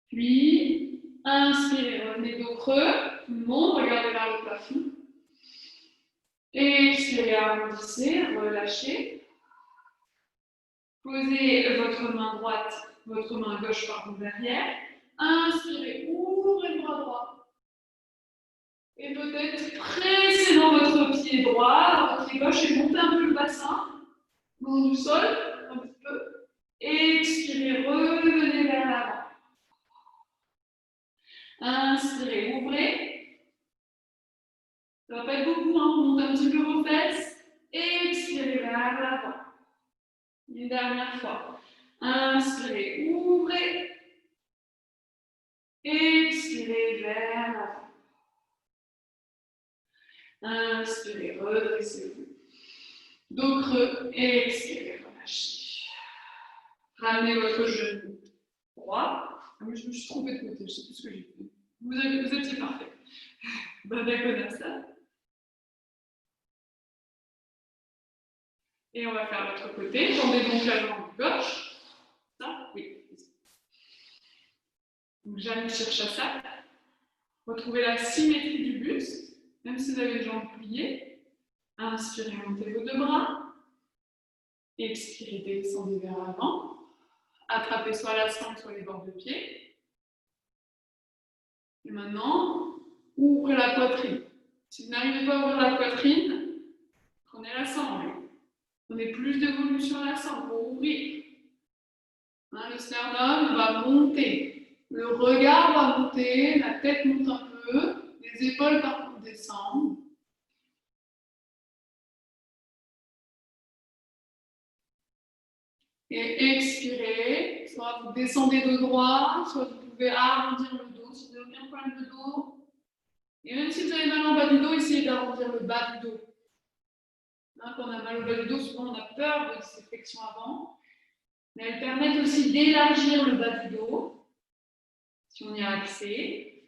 Puis, inspirez, revenez dos creux, tout le monde, regardez vers le plafond. Expirez, arrondissez, relâchez. Posez votre main droite, votre main gauche derrière. Inspirez, ouvrez le bras droit. Et peut-être pressez dans votre pied droit, votre pied gauche et montez un peu le bassin, le long du sol, un petit peu. Expirez, revenez vers l'avant. Inspirez, ouvrez. Ça ne va pas être beaucoup, hein. Montez un petit peu vos fesses. Expirez vers l'avant. Une dernière fois. Inspirez, ouvrez. Expirez vers l'avant. Inspirez, redressez-vous. Dos creux, expirez, relâchez. Ramenez votre genou droit. Je me suis trompée de côté, je ne sais plus ce que j'ai fait. Vous étiez parfait. Baddha Konasana. Et on va faire l'autre côté. Tendez donc la jambe gauche. Ça, oui. Donc, Janu Shirshasana. Retrouvez la symétrie du buste, même si vous avez les jambes pliées. Inspirez, montez vos deux bras. Expirez, descendez vers l'avant. Attrapez soit la sangle, soit les bords de pied. Et maintenant, ouvrez la poitrine. Si vous n'arrivez pas à ouvrir la poitrine, prenez la sangle. Prenez plus de volume sur la sangle pour ouvrir. Hein, le sternum va monter. Le regard va monter, la tête monte un peu, les épaules par contre descendent. Et expirez, soit vous descendez de droit, soit vous pouvez arrondir le dos si vous n'avez aucun problème de dos. Et même si vous avez mal en bas du dos, essayez d'arrondir le bas du dos. Hein, quand on a mal au bas du dos, souvent on a peur de ces flexions avant. Mais elles permettent aussi d'élargir le bas du dos, si on y a accès,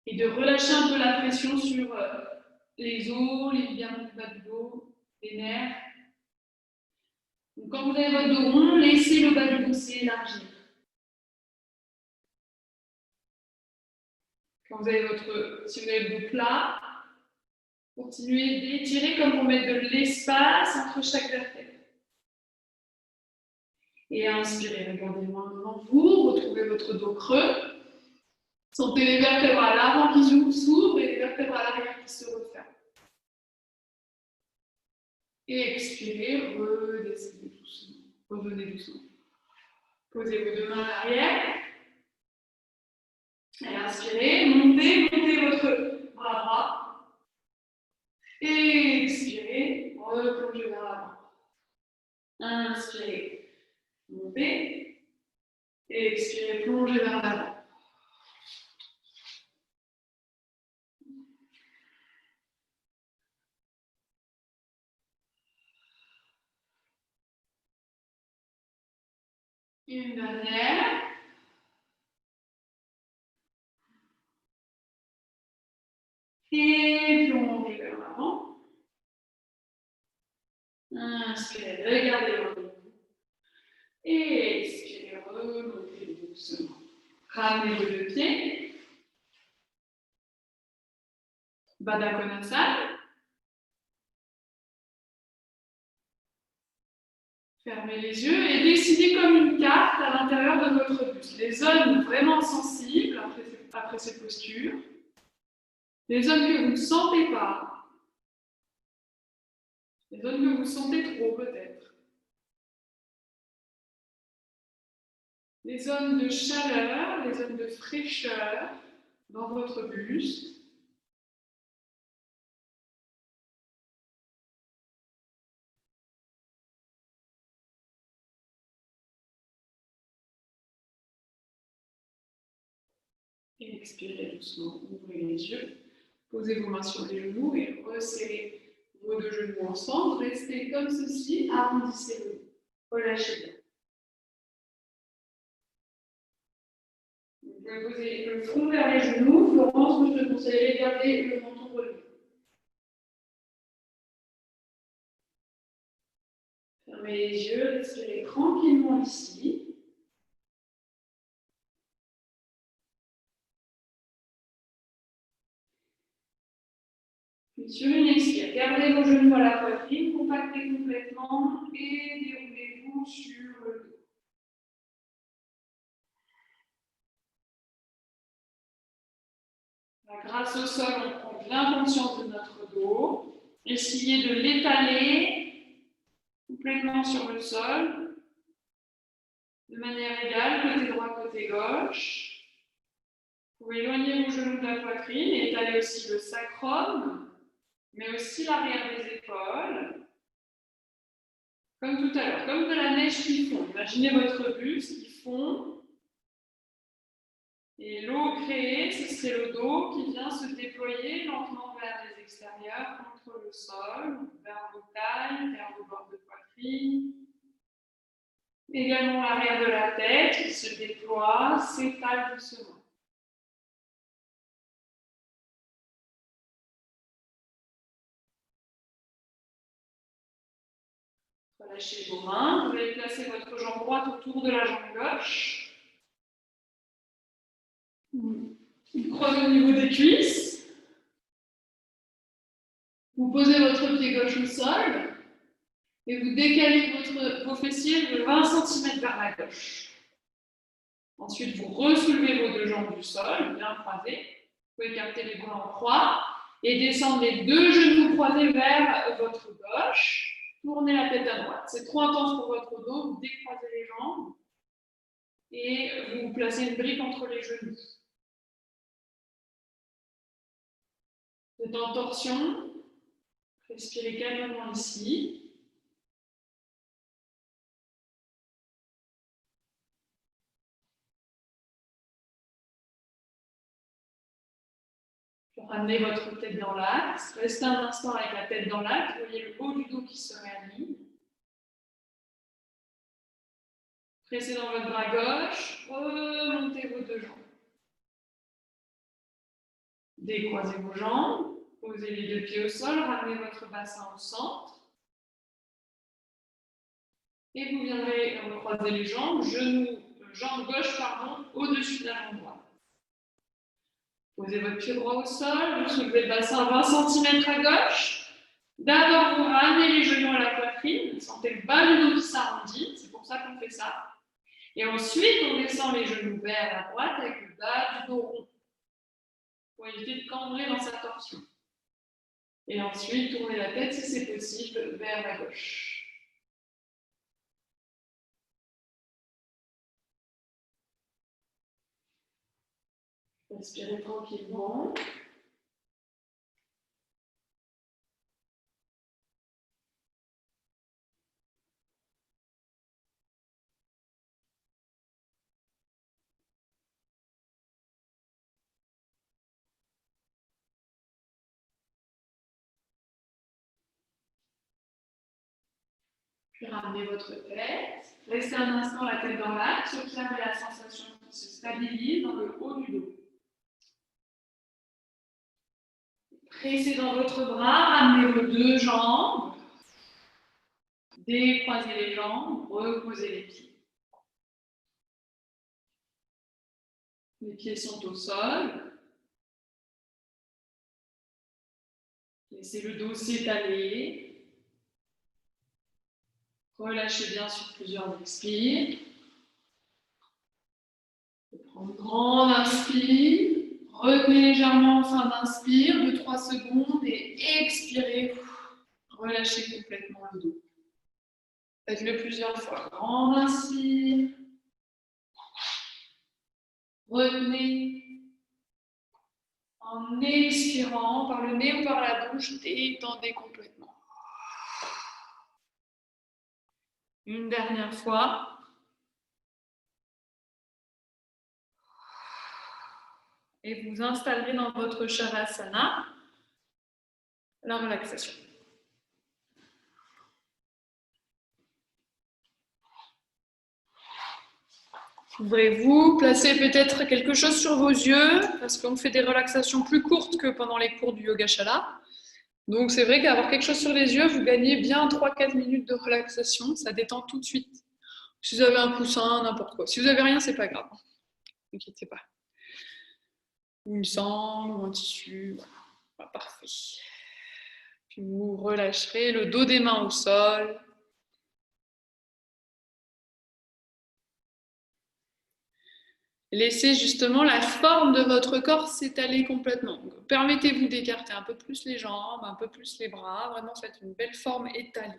et de relâcher un peu la pression sur les os, les ligaments du bas du dos, les nerfs. Donc, quand vous avez votre dos rond, laissez le bas du dos s'élargir. Si vous avez le dos plat, continuez d'étirer comme pour mettre de l'espace entre chaque vertèbre. Et inspirez, regardez loin devant vous, retrouvez votre dos creux. Sentez les vertèbres à l'avant qui s'ouvrent et les vertèbres à l'arrière qui se referment. Et expirez, redescendez doucement. Revenez doucement. Posez vos deux mains à l'arrière. Et inspirez, montez votre bras droit. Et expirez, replongez vers l'avant. Inspirez, montez. Et expirez, plongez vers l'avant. Une dernière. Et plongez vers l'avant. Inspirez, regardez l'avant. Et expirez, remontez doucement. Ramenez vos deux pieds. Baddha Konasana. Fermez les yeux et dessinez comme une carte à l'intérieur de votre buste. Les zones vraiment sensibles après ces postures. Les zones que vous ne sentez pas. Les zones que vous sentez trop peut-être. Les zones de chaleur, les zones de fraîcheur dans votre buste. Et expirez doucement, ouvrez les yeux. Posez vos mains sur les genoux et resserrez vos deux genoux ensemble. Restez comme ceci, arrondissez le dos. Relâchez bien. Vous pouvez poser le front vers les genoux. Florence, moi je te conseillerais de garder le menton relevé. Fermez les yeux, respirez tranquillement ici. Puis sur une expire, gardez vos genoux à la poitrine, compactez complètement et déroulez-vous sur le dos. Grâce au sol, on prend bien conscience de notre dos. Essayez de l'étaler complètement sur le sol, de manière égale, côté droit, côté gauche. Vous pouvez éloigner vos genoux de la poitrine et étaler aussi le sacrum, mais aussi l'arrière des épaules. Comme tout à l'heure, comme de la neige qui fond. Imaginez votre buste qui fond. Et l'eau créée, ce serait le dos qui vient se déployer lentement vers les extérieurs, contre le sol, vers vos tailles, vers vos bords de poitrine. Également l'arrière de la tête qui se déploie, s'étale doucement. Relâchez vos mains. Vous allez placer votre jambe droite autour de la jambe gauche. Croisez au niveau des cuisses. Vous posez votre pied gauche au sol et vous décalez vos fessiers de 20 cm vers la gauche. Ensuite, vous ressoulevez vos deux jambes du sol, bien croisées. Vous pouvez écarter les bras en croix et descendre les deux genoux croisés vers votre gauche. Tournez la tête à droite. C'est trop intense pour votre dos. Vous décroisez les jambes et vous placez une brique entre les genoux. Vous êtes en torsion. Respirez calmement ici. Ramenez votre tête dans l'axe. Restez un instant avec la tête dans l'axe. Vous voyez le haut du dos qui se réaligne. Pressez dans votre bras gauche. Remontez vos deux jambes. Décroisez vos jambes. Posez les deux pieds au sol. Ramenez votre bassin au centre. Et vous viendrez recroiser les jambes. Jambe gauche, pardon, au-dessus de la jambe droite. Posez votre pied droit au sol. Vous soulevez le bassin 20 cm à gauche. D'abord, vous ramenez les genoux à la poitrine. Sentez le bas du dos qui s'arrondit. C'est pour ça qu'on fait ça. Et ensuite, on descend les genoux vers la droite avec le bas du dos rond. Pour éviter de cambrer dans sa torsion. Et ensuite, tournez la tête, si c'est possible, vers la gauche. Respirez tranquillement. Puis ramenez votre tête. Restez un instant la tête dans l'axe. Observez la sensation qui se stabilise dans le haut du dos. Pressez dans votre bras, ramenez vos deux jambes. Décroisez les jambes, reposez les pieds. Les pieds sont au sol. Laissez le dos s'étaler. Relâchez bien sur plusieurs expires. Prendre une grande inspire. Retenez légèrement en fin d'inspire, 2-3 secondes et expirez. Relâchez complètement le dos. Faites-le plusieurs fois. Grande inspire. Retenez. En expirant par le nez ou par la bouche, détendez complètement. Une dernière fois. Et vous installerez dans votre Shavasana la relaxation. Ouvrez-vous, placez peut-être quelque chose sur vos yeux, parce qu'on fait des relaxations plus courtes que pendant les cours du Yogashala. Donc c'est vrai qu'avoir quelque chose sur les yeux, vous gagnez bien 3-4 minutes de relaxation, ça détend tout de suite. Si vous avez un coussin, n'importe quoi. Si vous n'avez rien, c'est pas grave. Ne vous inquiétez pas. Ou une sangle, ou un tissu, voilà. Parfait. Puis vous relâcherez le dos des mains au sol. Laissez justement la forme de votre corps s'étaler complètement. Permettez-vous d'écarter un peu plus les jambes, un peu plus les bras. Vraiment, faites une belle forme étalée.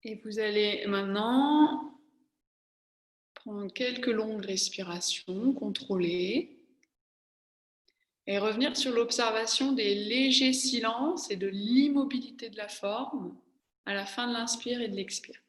Et vous allez maintenant prendre quelques longues respirations contrôlées et revenir sur l'observation des légers silences et de l'immobilité de la forme à la fin de l'inspire et de l'expire.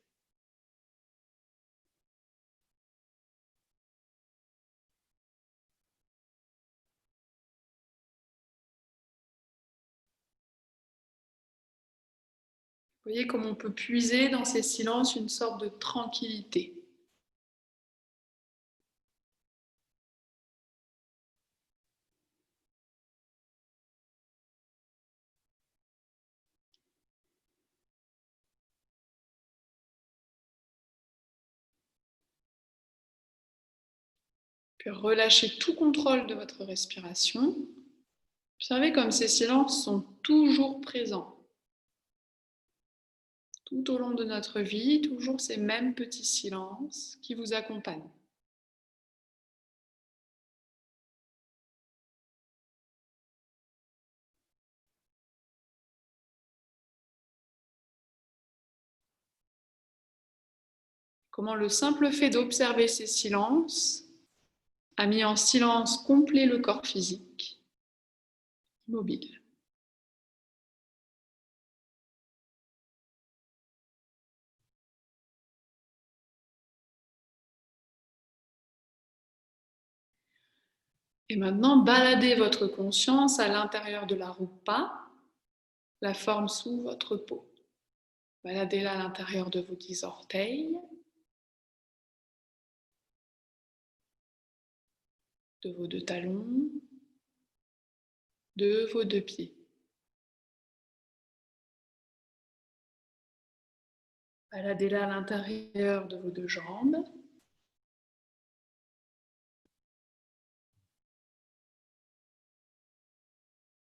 voyez comment on peut puiser dans ces silences une sorte de tranquillité. Puis relâchez tout contrôle de votre respiration. Observez comme ces silences sont toujours présents. Tout au long de notre vie, toujours ces mêmes petits silences qui vous accompagnent. Comment le simple fait d'observer ces silences a mis en silence complet le corps physique, immobile. Et maintenant, baladez votre conscience à l'intérieur de la rupa, la forme sous votre peau. Baladez-la à l'intérieur de vos 10 orteils, de vos 2 talons, de vos 2 pieds. Baladez-la à l'intérieur de vos 2 jambes.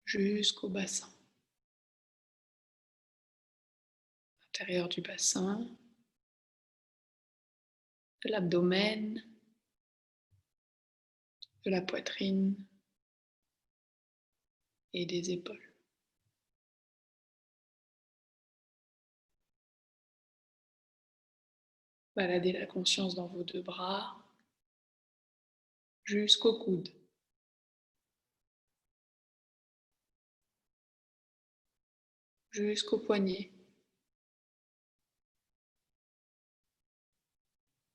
Jusqu'au bassin. L'intérieur du bassin, de l'abdomen, de la poitrine et des épaules. Baladez la conscience dans vos 2 bras jusqu'au coude. Jusqu'au poignet.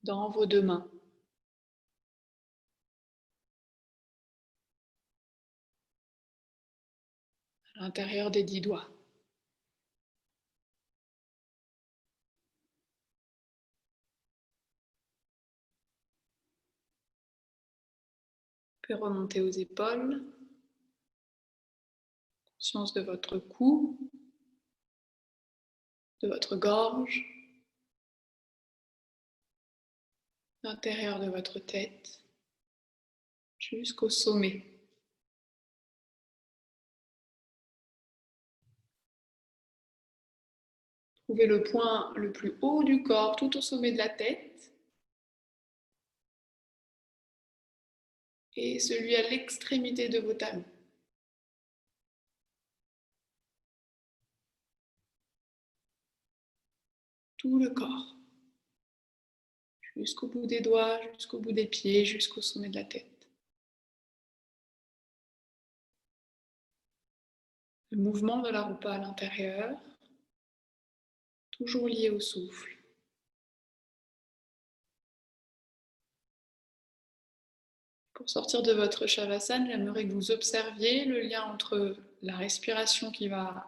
Dans vos 2 mains. À l'intérieur des 10 doigts. Puis remontez aux épaules. Conscience de votre cou, de votre gorge, l'intérieur de votre tête, jusqu'au sommet. Trouvez le point le plus haut du corps, tout au sommet de la tête, et celui à l'extrémité de vos talons. Tout le corps, jusqu'au bout des doigts, jusqu'au bout des pieds, jusqu'au sommet de la tête. Le mouvement de la rupa à l'intérieur, toujours lié au souffle. Pour sortir de votre shavasana, j'aimerais que vous observiez le lien entre la respiration qui va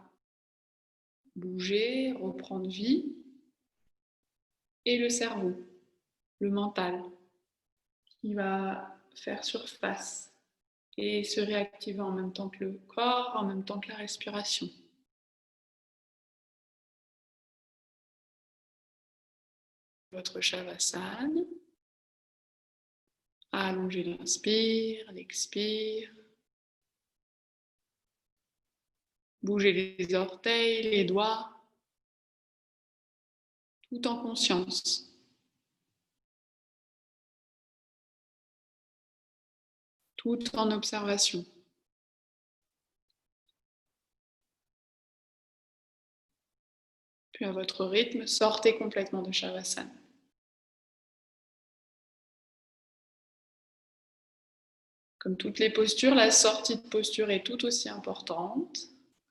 bouger, reprendre vie, et le cerveau, le mental, qui va faire surface et se réactiver en même temps que le corps, en même temps que la respiration. Votre shavasana, allongez l'inspire, l'expire. Bougez les orteils, les doigts, tout en conscience. Tout en observation. Puis à votre rythme, sortez complètement de Shavasana. Comme toutes les postures, la sortie de posture est tout aussi importante.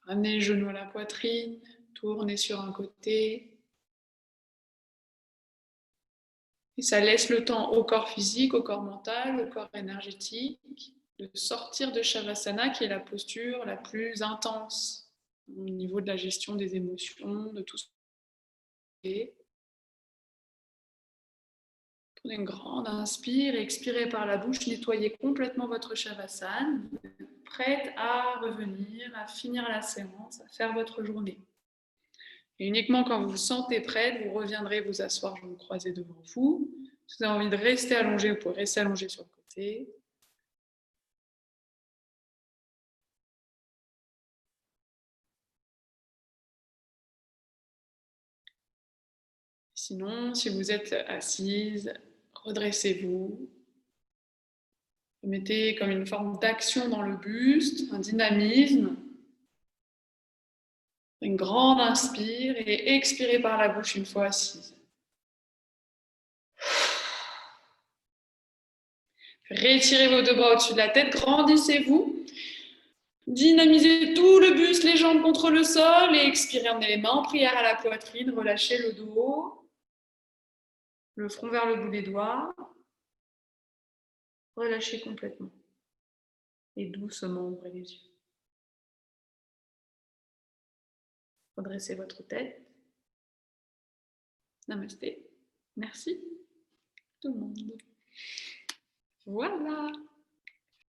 Ramenez les genoux à la poitrine, tournez sur un côté. Et ça laisse le temps au corps physique, au corps mental, au corps énergétique de sortir de Shavasana, qui est la posture la plus intense au niveau de la gestion des émotions, de tout Prenez une grande inspire et expirez par la bouche. Nettoyez complètement votre Shavasana. Prête à revenir, à finir la séance, à faire votre journée. Et uniquement quand vous vous sentez prête, vous reviendrez vous asseoir jambes croisées devant vous. Si vous avez envie de rester allongé, vous pouvez rester allongé sur le côté. Sinon, si vous êtes assise, redressez-vous. Mettez comme une forme d'action dans le buste, un dynamisme. Une grande inspire et expirez par la bouche une fois assise. Retirez vos deux bras au-dessus de la tête, grandissez-vous. Dynamisez tout le buste, les jambes contre le sol et expirez, emmenez les mains en prière à la poitrine, relâchez le dos, le front vers le bout des doigts, relâchez complètement et doucement ouvrez les yeux. Redressez votre tête. Namasté. Merci tout le monde. Voilà.